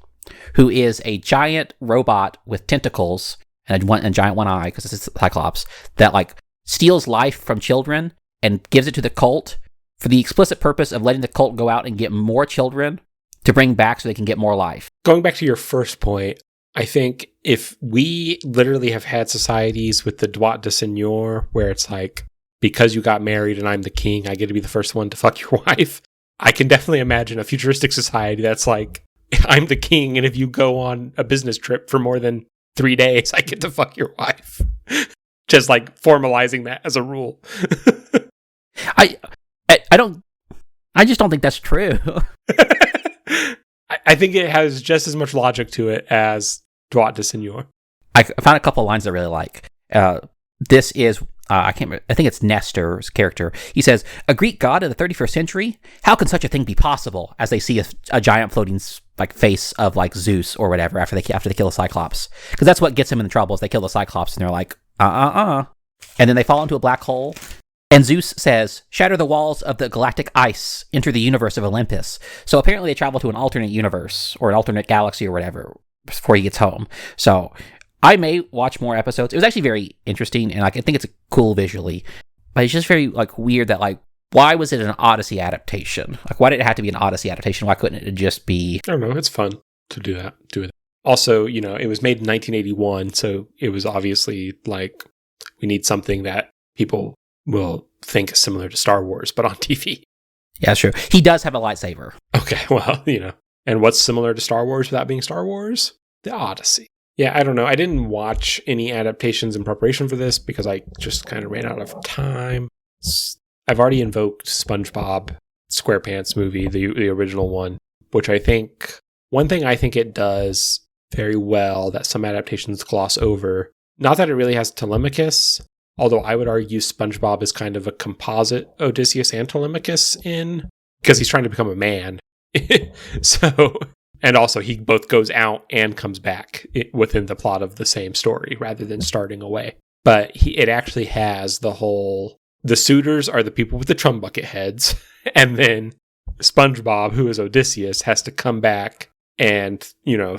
who is a giant robot with tentacles and a giant one eye, because it's a Cyclops, that like steals life from children and gives it to the cult for the explicit purpose of letting the cult go out and get more children to bring back so they can get more life. Going back to your first point, I think if we literally have had societies with the droit de seigneur, where it's like, because you got married and I'm the king, I get to be the first one to fuck your wife, I can definitely imagine a futuristic society that's like, I'm the king, and if you go on a business trip for more than 3 days, I get to fuck your wife. Just like formalizing that as a rule. I just don't think that's true. I think it has just as much logic to it as droit de seigneur. I found a couple of lines I really like. This is, I think it's Nestor's character. He says, a Greek god of the 31st century? How can such a thing be possible? As they see a giant floating like face of like Zeus or whatever after they kill the Cyclops. Because that's what gets him in trouble, is they kill the Cyclops and they're like, And then they fall into a black hole. And Zeus says, shatter the walls of the galactic ice, enter the universe of Olympus. So apparently they travel to an alternate universe or an alternate galaxy or whatever before he gets home. So I may watch more episodes. It was actually very interesting, and like I think it's cool visually. But it's just very like weird that like, why was it an Odyssey adaptation? Like, why did it have to be an Odyssey adaptation? Why couldn't it just be... I don't know. It's fun to do that. Also, you know, it was made in 1981, so it was obviously like, we need something that people will think is similar to Star Wars, but on TV. Yeah, that's true. He does have a lightsaber. Okay, well, you know. And what's similar to Star Wars without being Star Wars? The Odyssey. Yeah, I don't know. I didn't watch any adaptations in preparation for this because I just kind of ran out of time. I've already invoked SpongeBob SquarePants movie, the original one, which I think, one thing I think it does very well that some adaptations gloss over, not that it really has Telemachus, although I would argue SpongeBob is kind of a composite Odysseus and Telemachus because he's trying to become a man. So, and also he both goes out and comes back within the plot of the same story rather than starting away. But it actually has the suitors are the people with the chum bucket heads, and then SpongeBob, who is Odysseus, has to come back and, you know,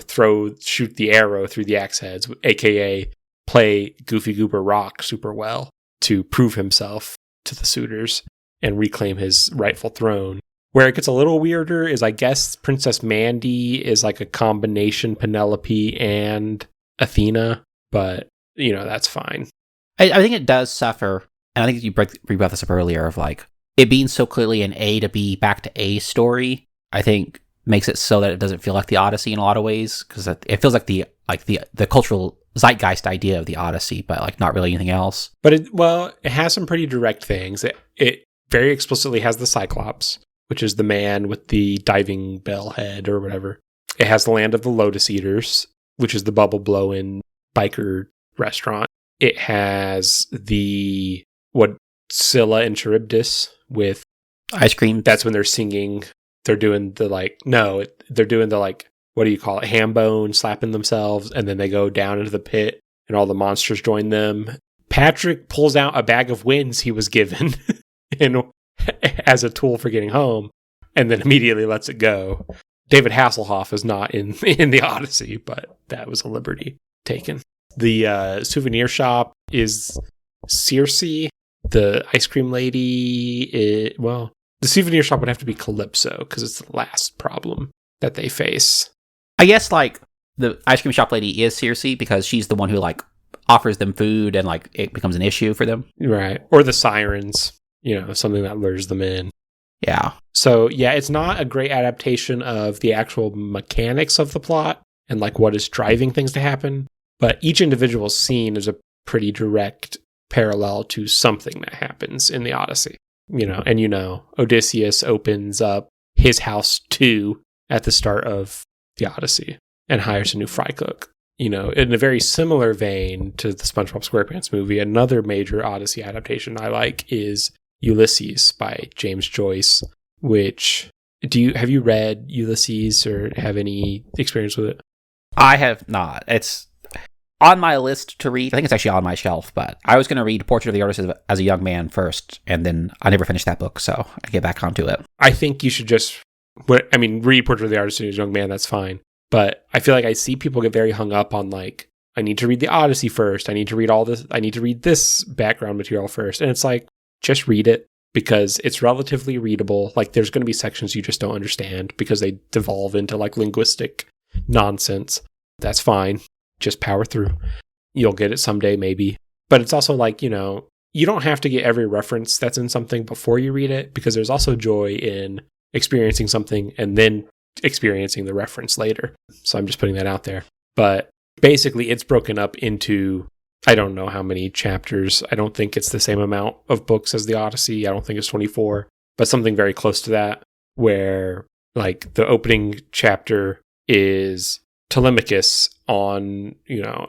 shoot the arrow through the axe heads, aka play Goofy Goober Rock super well to prove himself to the suitors and reclaim his rightful throne. Where it gets a little weirder is, I guess, Princess Mandy is like a combination Penelope and Athena, but, you know, that's fine. I think it does suffer, and I think you brought this up earlier, of like, it being so clearly an A to B back to A story, I think makes it so that it doesn't feel like the Odyssey in a lot of ways, because it feels like the cultural zeitgeist idea of the Odyssey, but like not really anything else. But it has some pretty direct things. It very explicitly has the Cyclops, which is the man with the diving bell head or whatever. It has the land of the Lotus Eaters, which is the bubble blowing biker restaurant. It has Scylla and Charybdis with ice cream. That's when they're singing. They're doing they're doing the like, what do you call it? Ham bone, slapping themselves. And then they go down into the pit and all the monsters join them. Patrick pulls out a bag of winds he was given as a tool for getting home, and then immediately lets it go. David Hasselhoff is not in the Odyssey, but that was a liberty taken. The souvenir shop is Circe. The ice cream lady, the souvenir shop would have to be Calypso because it's the last problem that they face. I guess like the ice cream shop lady is Circe because she's the one who like offers them food and like it becomes an issue for them. Right. Or the sirens, something that lures them in. Yeah. So yeah, it's not a great adaptation of the actual mechanics of the plot and like what is driving things to happen. But each individual scene is a pretty direct parallel to something that happens in the Odyssey. Odysseus opens up his house too at the start of the Odyssey and hires a new fry cook. In a very similar vein to the SpongeBob SquarePants movie, another major Odyssey adaptation I like is Ulysses by James Joyce, which have you read Ulysses or have any experience with it? I have not. It's on my list to read. I think it's actually on my shelf, but I was going to read Portrait of the Artist as a Young Man first, and then I never finished that book, so I get back onto it. I think you should read Portrait of the Artist as a Young Man, that's fine. But I feel like I see people get very hung up on like, I need to read the Odyssey first. I need to read all this. I need to read this background material first. And it's like, just read it because it's relatively readable. Like there's going to be sections you just don't understand because they devolve into like linguistic nonsense. That's fine. Just power through. You'll get it someday, maybe. But it's also like, you don't have to get every reference that's in something before you read it because there's also joy in experiencing something and then experiencing the reference later. So I'm just putting that out there. But basically, it's broken up into, I don't know how many chapters. I don't think it's the same amount of books as the Odyssey. I don't think it's 24, but something very close to that, where like the opening chapter is Telemachus on,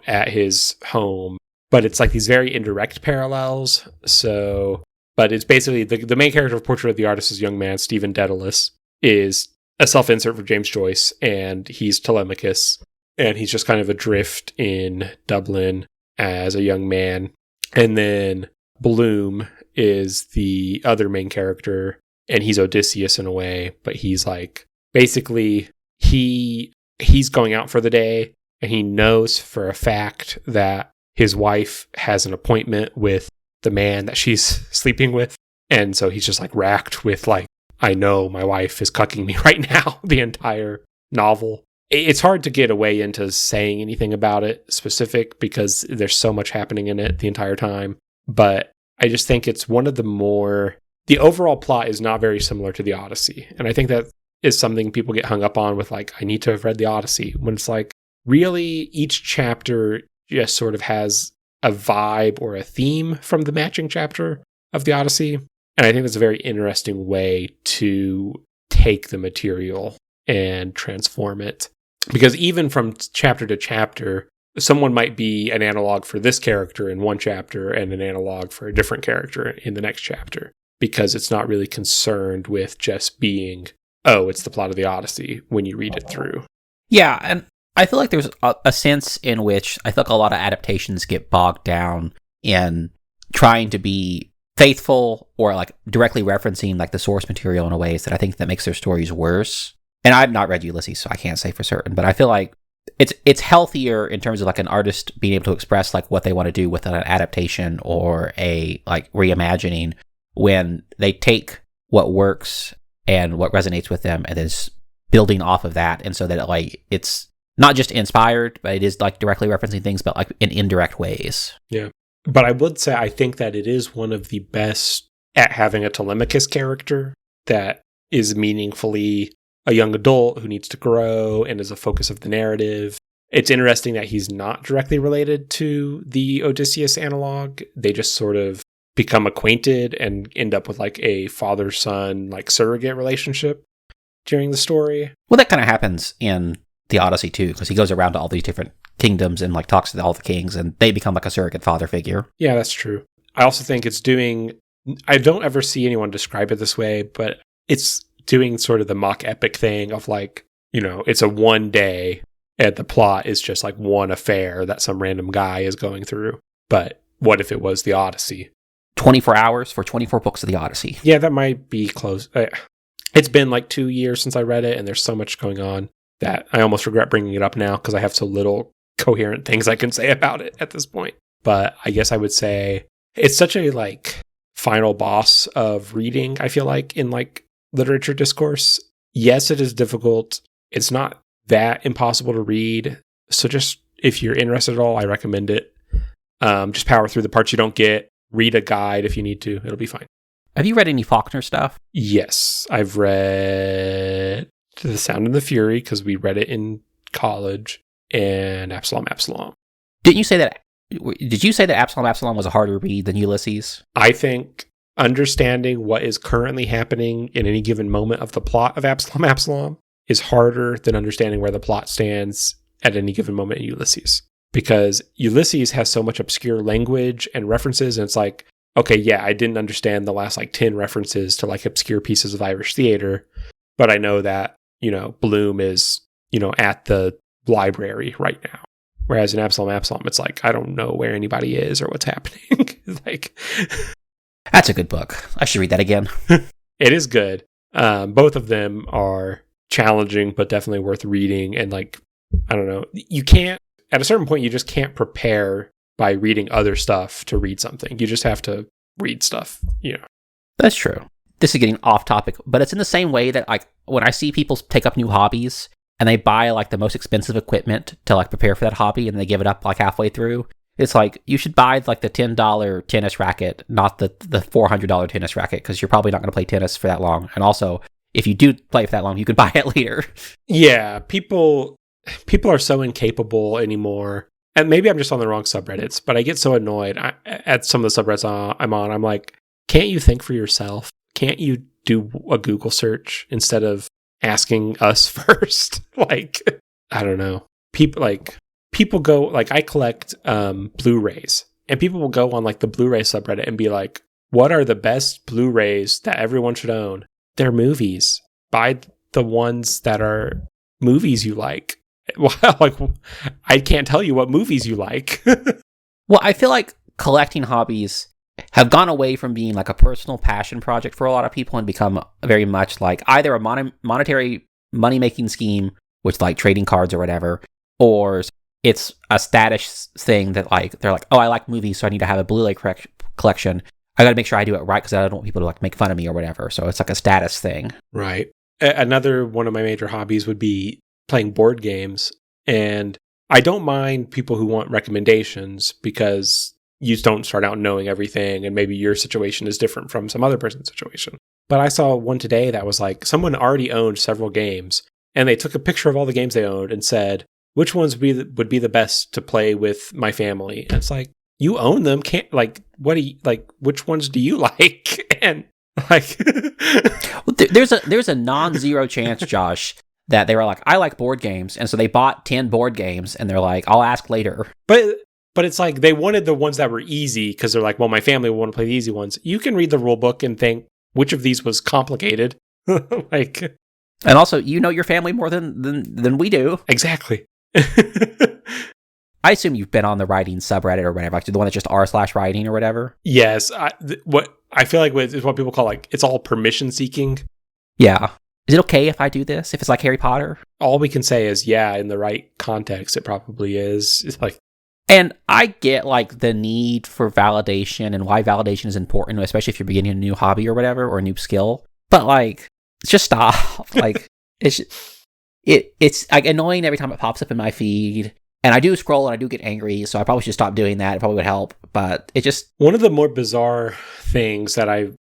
at his home, but it's like these very indirect parallels. So, but it's basically the main character of Portrait of the Artist as a Young Man, Stephen Dedalus, is a self-insert for James Joyce, and he's Telemachus, and he's just kind of adrift in Dublin as a young man. And then Bloom is the other main character, and he's Odysseus in a way, but he's like, basically, he's going out for the day, and he knows for a fact that his wife has an appointment with the man that she's sleeping with. And so he's just like racked with like, I know my wife is cucking me right now, the entire novel. It's hard to get away into saying anything about it specific because there's so much happening in it the entire time. But I just think it's one of the overall plot is not very similar to the Odyssey. And I think that is something people get hung up on with like, I need to have read the Odyssey, when it's like, really each chapter just sort of has a vibe or a theme from the matching chapter of the Odyssey. And I think that's a very interesting way to take the material and transform it. Because even from chapter to chapter, someone might be an analog for this character in one chapter and an analog for a different character in the next chapter. Because it's not really concerned with just being, oh, it's the plot of the Odyssey when you read it through. Yeah, and I feel like there's a sense in which I feel like a lot of adaptations get bogged down in trying to be faithful or like directly referencing like the source material in ways that I think that makes their stories worse. And I've not read Ulysses, so I can't say for certain, but I feel like it's healthier in terms of like an artist being able to express like what they want to do with an adaptation or a like reimagining when they take what works and what resonates with them and is building off of that. And so that like it's not just inspired, but it is like directly referencing things, but like in indirect ways. Yeah. But I would say I think that it is one of the best at having a Telemachus character that is meaningfully a young adult who needs to grow and is a focus of the narrative. It's interesting that he's not directly related to the Odysseus analog. They just sort of become acquainted and end up with like a father-son like surrogate relationship during the story. Well, that kind of happens in the Odyssey too, because he goes around to all these different kingdoms and like talks to all the kings and they become like a surrogate father figure. Yeah, that's true. I also think it's doing, I don't ever see anyone describe it this way, but it's doing sort of the mock epic thing of like, you know, it's a one day and the plot is just like one affair that some random guy is going through. But what if it was the Odyssey? 24 hours for 24 books of the Odyssey. Yeah, that might be close. It's been like 2 years since I read it and there's so much going on that I almost regret bringing it up now because I have so little coherent things I can say about it at this point. But I guess I would say it's such a like final boss of reading, I feel like, in like literature discourse. Yes, it is difficult. It's not that impossible to read. So just if you're interested at all, I recommend it. Just power through the parts you don't get. Read a guide if you need to. It'll be fine. Have you read any Faulkner stuff? Yes, I've read The Sound and the Fury because we read it in college, and Absalom. Did you say that Absalom was a harder read than Ulysses? I think understanding what is currently happening in any given moment of the plot of Absalom is harder than understanding where the plot stands at any given moment in Ulysses. Because Ulysses has so much obscure language and references, and it's like, okay, yeah, I didn't understand the last like 10 references to like obscure pieces of Irish theater, but I know that, Bloom is, at the library right now. Whereas in Absalom, it's like, I don't know where anybody is or what's happening. Like, that's a good book. I should read that again. It is good. Both of them are challenging, but definitely worth reading. And like, I don't know, you can't, at a certain point, you just can't prepare by reading other stuff to read something. You just have to read stuff, That's true. This is getting off topic, but it's in the same way that like when I see people take up new hobbies and they buy like the most expensive equipment to like prepare for that hobby and they give it up like halfway through, it's like you should buy like the $10 tennis racket, not the $400 tennis racket, because you're probably not going to play tennis for that long. And also, if you do play for that long, you could buy it later. Yeah, people are so incapable anymore. And maybe I'm just on the wrong subreddits, but I get so annoyed at some of the subreddits I'm on. I'm like, can't you think for yourself? Can't you do a Google search instead of asking us first? Like, I don't know. People go, like, I collect Blu-rays, and people will go on like the Blu-ray subreddit and be like, what are the best Blu-rays that everyone should own? They're movies. Buy the ones that are movies you like. Well, like, I can't tell you what movies you like. Well, I feel like collecting hobbies have gone away from being like a personal passion project for a lot of people and become very much like either a monetary money-making scheme with like trading cards or whatever, or it's a status thing that like they're like, oh, I like movies, so I need to have a Blu-ray collection. I got to make sure I do it right because I don't want people to like make fun of me or whatever. So it's like a status thing. Right. Another one of my major hobbies would be playing board games, and I don't mind people who want recommendations because you don't start out knowing everything, and maybe your situation is different from some other person's situation. But I saw one today that was like someone already owned several games, and they took a picture of all the games they owned and said, which ones would be the best to play with my family? And it's like, you own them, can't like, what do you like, which ones do you like? And like well, there's a non-zero chance, Josh, that they were like, I like board games, and so they bought 10 board games, and they're like, I'll ask later. But it's like they wanted the ones that were easy because they're like, well, my family will want to play the easy ones. You can read the rule book and think which of these was complicated. Like, and also, your family more than we do. Exactly. I assume you've been on the writing subreddit or whatever, like the one that's just r/writing or whatever. Yes, what I feel like is what people call like it's all permission seeking. Yeah. Is it okay if I do this? If it's like Harry Potter? All we can say is, yeah, in the right context, it probably is. It's like, and I get like the need for validation and why validation is important, especially if you're beginning a new hobby or whatever, or a new skill. But like, just stop. Like, it's like annoying every time it pops up in my feed. And I do scroll and I do get angry, so I probably should stop doing that. It probably would help, but it just... One of the more bizarre things that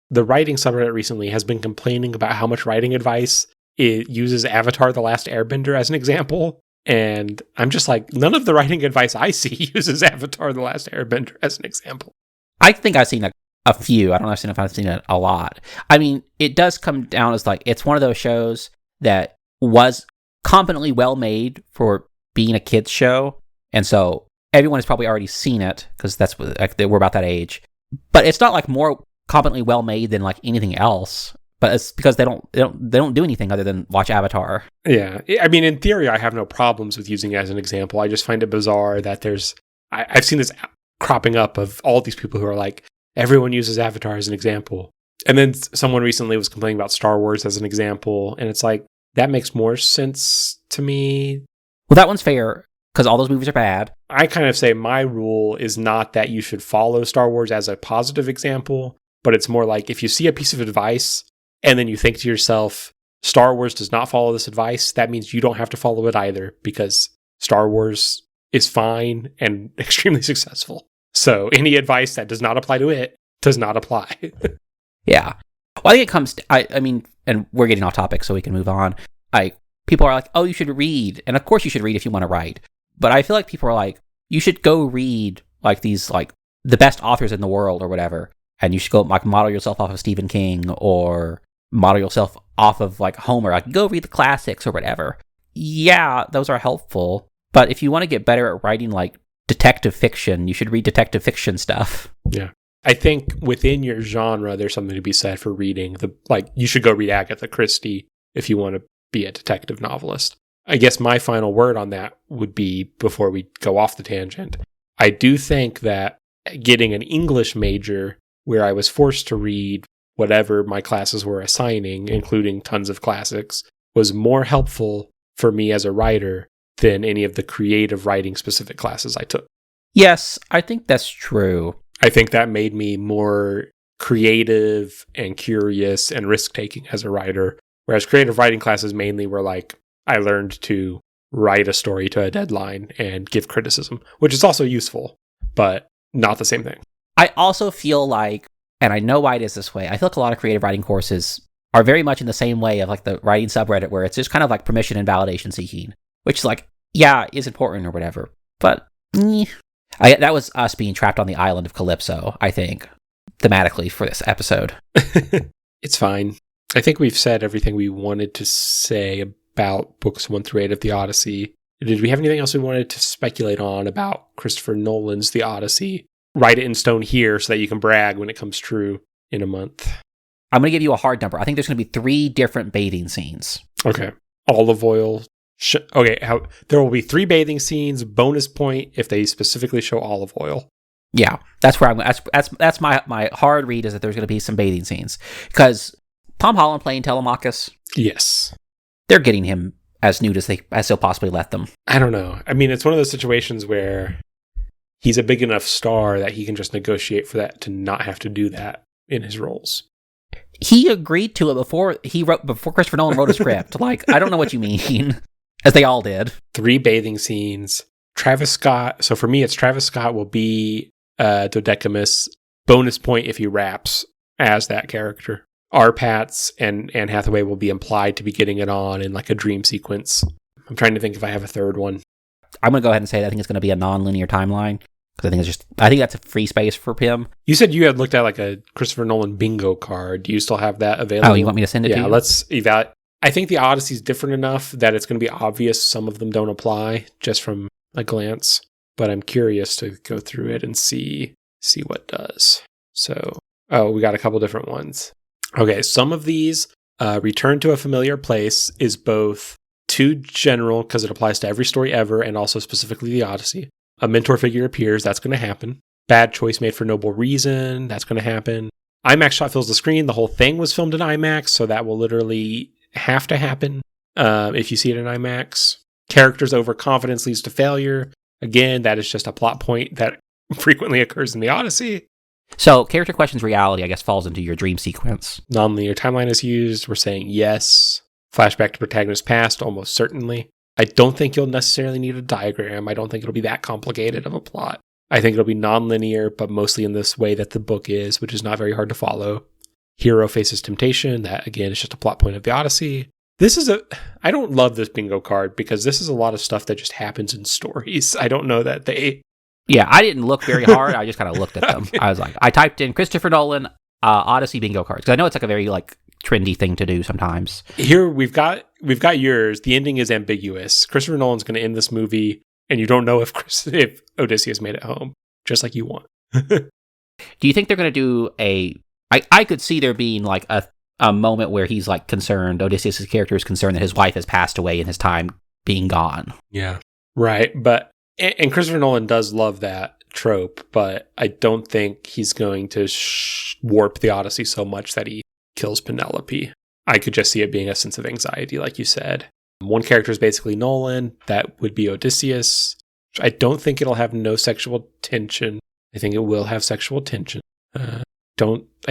the writing subreddit recently has been complaining about how much writing advice it uses Avatar: The Last Airbender as an example. And I'm just like, none of the writing advice I see uses Avatar: The Last Airbender as an example. I think I've seen a few. I don't know if I've seen it a lot. I mean, it does come down as like, it's one of those shows that was competently well made for being a kid's show. And so everyone has probably already seen it because that's what, like, we're about that age. But it's not like more competently well made than like anything else. But it's because they don't do anything other than watch Avatar. Yeah, I mean, in theory, I have no problems with using it as an example. I just find it bizarre that I've seen this cropping up of all these people who are like, everyone uses Avatar as an example. And then someone recently was complaining about Star Wars as an example, and it's like, that makes more sense to me. Well, that one's fair. because all those movies are bad. I kind of say my rule is not that you should follow Star Wars as a positive example, but it's more like if you see a piece of advice and then you think to yourself, Star Wars does not follow this advice, that means you don't have to follow it either, because Star Wars is fine and extremely successful. So any advice that does not apply to it does not apply. Yeah. Well, I think it comes to, I mean, and we're getting off topic so we can move on. People are like, oh, you should read. And of course you should read if you want to write. But I feel like people are like, you should go read like these, like the best authors in the world or whatever. And you should go like model yourself off of Stephen King or model yourself off of like Homer. Like go read the classics or whatever. Yeah, those are helpful. But if you want to get better at writing like detective fiction, you should read detective fiction stuff. Yeah. I think within your genre, there's something to be said for reading. You should go read Agatha Christie if you want to be a detective novelist. I guess my final word on that would be, before we go off the tangent, I do think that getting an English major where I was forced to read whatever my classes were assigning, including tons of classics, was more helpful for me as a writer than any of the creative writing specific classes I took. Yes, I think that's true. I think that made me more creative and curious and risk-taking as a writer, whereas creative writing classes mainly were like, I learned to write a story to a deadline and give criticism, which is also useful, but not the same thing. I also feel like, and I know why it is this way, I feel like a lot of creative writing courses are very much in the same way of like the writing subreddit, where it's just kind of like permission and validation seeking, which is like, yeah, is important or whatever, but that was us being trapped on the island of Calypso, I think, thematically for this episode. It's fine. I think we've said everything we wanted to say about books 1 through 8 of the Odyssey. Did we have anything else we wanted to speculate on about Christopher Nolan's The Odyssey? Write it in stone here so that you can brag when it comes true in a month. I'm going to give you a hard number. I think there's going to be 3 different bathing scenes. Okay. Olive oil. There will be 3 bathing scenes. Bonus point if they specifically show olive oil. Yeah, that's where that's my hard read, is that there's going to be some bathing scenes, because Tom Holland playing Telemachus. Yes, they're getting him as nude as they'll possibly let them. I don't know. I mean, it's one of those situations where he's a big enough star that he can just negotiate for that to not have to do that in his roles. He agreed to it before Christopher Nolan wrote a script. Like, I don't know what you mean. As they all did. 3 bathing scenes. Travis Scott. So for me, it's Travis Scott will be Dodecamus. Bonus point if he raps as that character. Arpats and Anne Hathaway will be implied to be getting it on in like a dream sequence. I'm trying to think if I have a third one. I'm going to go ahead and say that I think it's going to be a non-linear timeline. Because I think that's a free space for him. You said you had looked at like a Christopher Nolan bingo card. Do you still have that available? Oh, you want me to send it to you? Yeah, let's evaluate. I think the Odyssey is different enough that it's going to be obvious some of them don't apply just from a glance. But I'm curious to go through it and see what does. So, we got a couple different ones. Okay, some of these, return to a familiar place is both too general because it applies to every story ever and also specifically the Odyssey. A mentor figure appears, that's going to happen. Bad choice made for noble reason, that's going to happen. IMAX shot fills the screen, the whole thing was filmed in IMAX, so that will literally have to happen if you see it in IMAX. Characters' overconfidence leads to failure. Again, that is just a plot point that frequently occurs in the Odyssey. So, character questions reality, I guess, falls into your dream sequence. Non-linear timeline is used. We're saying yes. Flashback to protagonist's past, almost certainly. I don't think you'll necessarily need a diagram. I don't think it'll be that complicated of a plot. I think it'll be non-linear, but mostly in this way that the book is, which is not very hard to follow. Hero faces temptation. That, again, is just a plot point of the Odyssey. I don't love this bingo card because this is a lot of stuff that just happens in stories. I don't know that they... Yeah, I didn't look very hard. I just kind of looked at them. I was like, I typed in Christopher Nolan, Odyssey bingo cards. Because I know it's like a very like trendy thing to do sometimes. Here, we've got yours. The ending is ambiguous. Christopher Nolan's going to end this movie, and you don't know if Odysseus made it home, just like you want. Do you think they're going to do I could see there being like a moment where he's like concerned, Odysseus' character is concerned that his wife has passed away in his time being gone. Yeah. Right. But, and Christopher Nolan does love that trope, but I don't think he's going to warp the Odyssey so much that he kills Penelope. I could just see it being a sense of anxiety, like you said. One character is basically Nolan. That would be Odysseus. I don't think it'll have no sexual tension. I think it will have sexual tension. I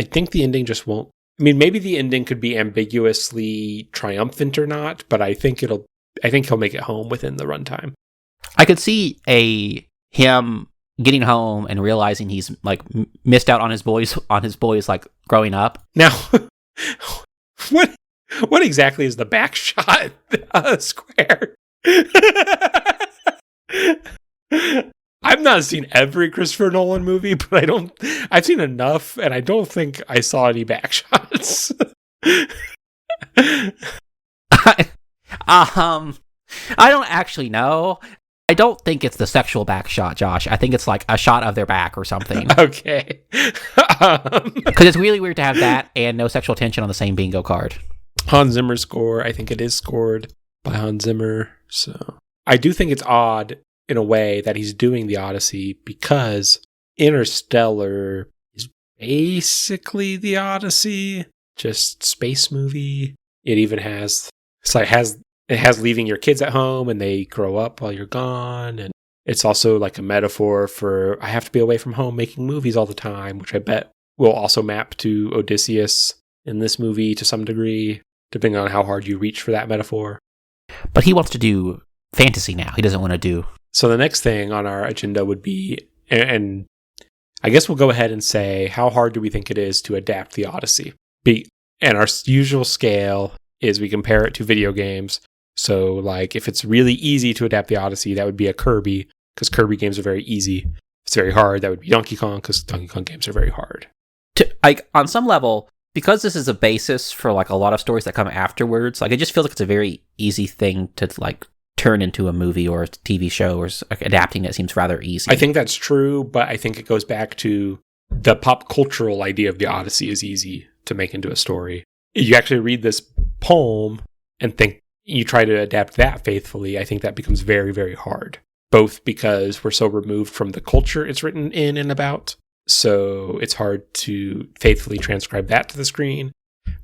think the ending just won't. I mean, maybe the ending could be ambiguously triumphant or not, but I think he'll make it home within the runtime. I could see him getting home and realizing he's like missed out on his boys like growing up. Now, what exactly is the back shot square? I've not seen every Christopher Nolan movie, but I've seen enough, and I don't think I saw any back shots. I don't actually know. I don't think it's the sexual back shot, Josh. I think it's like a shot of their back or something. Okay. Because it's really weird to have that and no sexual tension on the same bingo card. Hans Zimmer score, I think it is scored by Hans Zimmer. So I do think it's odd in a way that he's doing the Odyssey, because Interstellar is basically the Odyssey, just space movie. It even has leaving your kids at home and they grow up while you're gone. And it's also like a metaphor for, I have to be away from home making movies all the time, which I bet will also map to Odysseus in this movie to some degree, depending on how hard you reach for that metaphor. But he wants to do fantasy now. He doesn't want to do... So the next thing on our agenda would be, and I guess we'll go ahead and say, how hard do we think it is to adapt the Odyssey? And our usual scale is we compare it to video games. So, like, if it's really easy to adapt the Odyssey, that would be a Kirby, because Kirby games are very easy. If it's very hard, that would be Donkey Kong, because Donkey Kong games are very hard. On some level, because this is a basis for, like, a lot of stories that come afterwards, like, it just feels like it's a very easy thing to, like, turn into a movie or a TV show, or like, adapting it seems rather easy. I think that's true, but I think it goes back to the pop cultural idea of the Odyssey is easy to make into a story. You actually read this poem and think you try to adapt that faithfully, I think that becomes very, very hard. Both because we're so removed from the culture it's written in and about, so it's hard to faithfully transcribe that to the screen,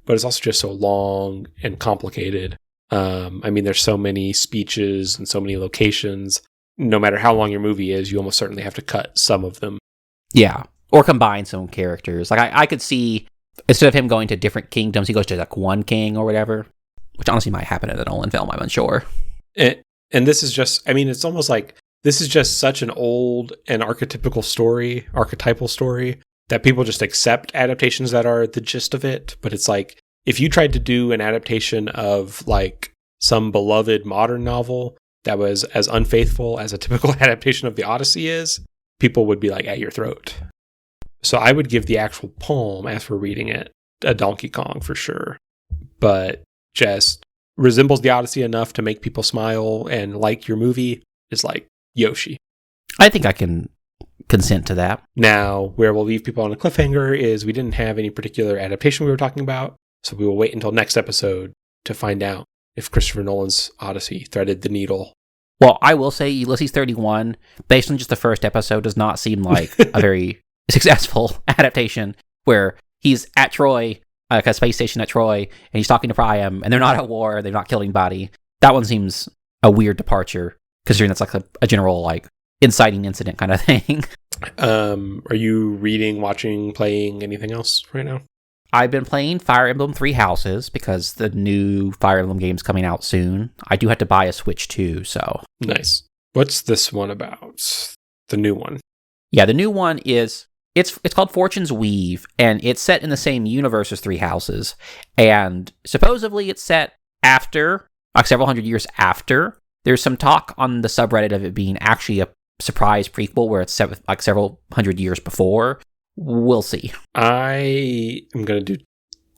but it's also just so long and complicated. I mean, there's so many speeches and so many locations. No matter how long your movie is, you almost certainly have to cut some of them. Yeah, or combine some characters. Like, I could see, instead of him going to different kingdoms, he goes to, like, one king or whatever, which honestly might happen in the Nolan film, I'm unsure. And this is just, I mean, it's almost like, this is just such an old and archetypal story that people just accept adaptations that are the gist of it. But it's like, if you tried to do an adaptation of like some beloved modern novel that was as unfaithful as a typical adaptation of the Odyssey is, people would be like at your throat. So I would give the actual poem, as we're reading it, a Donkey Kong for sure. But just resembles the Odyssey enough to make people smile and like your movie is like Yoshi. I think I can consent to that. Now, where we'll leave people on a cliffhanger is we didn't have any particular adaptation we were talking about. So we will wait until next episode to find out if Christopher Nolan's Odyssey threaded the needle. Well, I will say Ulysses 31, based on just the first episode, does not seem like a very successful adaptation where he's at Troy, like a space station at Troy, and he's talking to Priam, and they're not at war, they're not killing anybody. That one seems a weird departure, considering that's like a general, like, inciting incident kind of thing. Are you reading, watching, playing anything else right now? I've been playing Fire Emblem Three Houses because the new Fire Emblem game's coming out soon. I do have to buy a Switch too, so. Nice. What's this one about? The new one? Yeah, the new one is, it's called Fortune's Weave, and it's set in the same universe as Three Houses. And supposedly it's set after, like several hundred years after. There's some talk on the subreddit of it being actually a surprise prequel where it's set like several hundred years before. We'll see. I am going to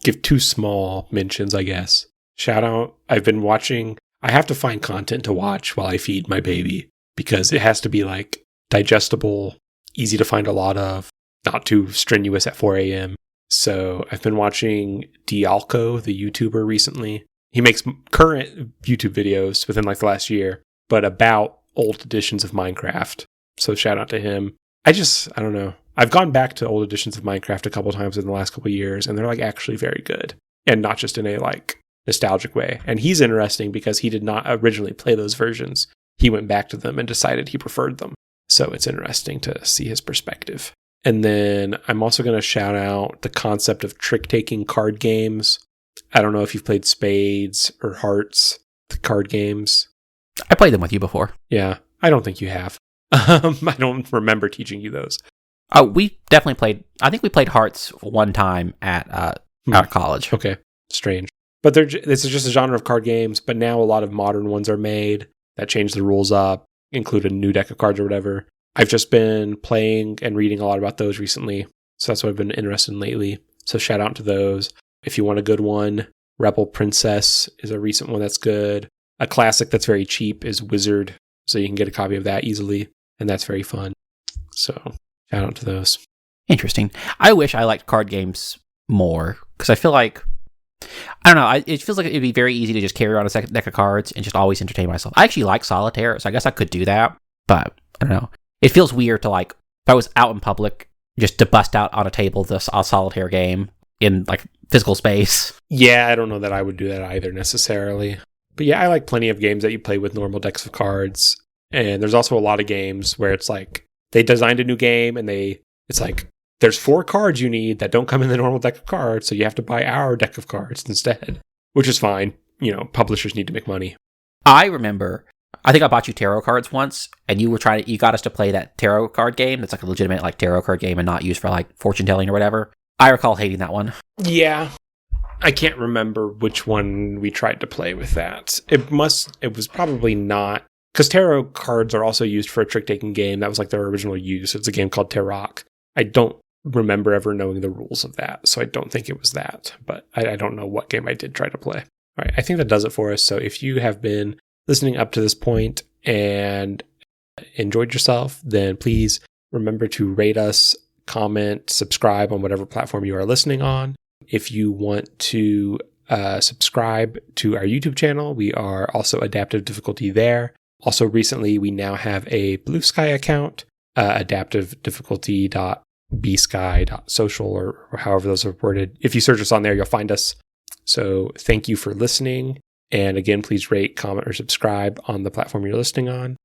give two small mentions, I guess. Shout out, I've been watching, I have to find content to watch while I feed my baby, because it has to be like digestible, easy to find a lot of, not too strenuous at 4 a.m. So I've been watching Dialco, the YouTuber, recently. He makes current YouTube videos within like the last year, but about old editions of Minecraft. So shout out to him. I don't know. I've gone back to old editions of Minecraft a couple times in the last couple of years, and they're like actually very good. And not just in a like nostalgic way. And he's interesting because he did not originally play those versions. He went back to them and decided he preferred them. So it's interesting to see his perspective. And then I'm also going to shout out the concept of trick-taking card games. I don't know if you've played Spades or Hearts, the card games. I played them with you before. Yeah, I don't think you have. I don't remember teaching you those. Oh, we definitely played. I think we played Hearts one time at our college. Okay, strange. But this is just a genre of card games, but now a lot of modern ones are made that change the rules up, include a new deck of cards or whatever. I've just been playing and reading a lot about those recently, so that's what I've been interested in lately. So shout out to those. If you want a good one, Rebel Princess is a recent one that's good. A classic that's very cheap is Wizard, so you can get a copy of that easily, and that's very fun. So shout out to those. Interesting. I wish I liked card games more, because I feel like, I don't know, it feels like it'd be very easy to just carry around a second deck of cards and just always entertain myself. I actually like solitaire, so I guess I could do that, but I don't know. It feels weird to, like, if I was out in public, just to bust out on a table a solitaire game in, like, physical space. Yeah, I don't know that I would do that either necessarily. But yeah, I like plenty of games that you play with normal decks of cards. And there's also a lot of games where it's like, they designed a new game and it's like, there's 4 cards you need that don't come in the normal deck of cards, so you have to buy our deck of cards instead, which is fine. You know, publishers need to make money. I remember, I think I bought you tarot cards once, and you got us to play that tarot card game that's like a legitimate like tarot card game and not used for like fortune telling or whatever. I recall hating that one. Yeah. I can't remember which one we tried to play with that. It was probably not, because tarot cards are also used for a trick-taking game. That was like their original use. It's a game called Tarot. I don't remember ever knowing the rules of that, so I don't think it was that. But I don't know what game I did try to play. All right, I think that does it for us. So if you have been listening up to this point and enjoyed yourself, then please remember to rate us, comment, subscribe on whatever platform you are listening on. If you want to subscribe to our YouTube channel, we are also Adaptive Difficulty there. Also, recently, we now have a Blue Sky account, adaptivedifficulty.bsky.social, or however those are worded. If you search us on there, you'll find us. So thank you for listening. And again, please rate, comment, or subscribe on the platform you're listening on.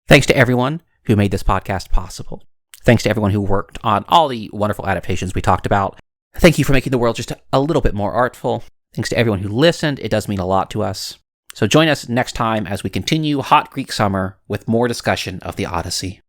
Thanks to everyone who made this podcast possible. Thanks to everyone who worked on all the wonderful adaptations we talked about. Thank you for making the world just a little bit more artful. Thanks to everyone who listened. It does mean a lot to us. So join us next time as we continue Hot Greek Summer with more discussion of the Odyssey.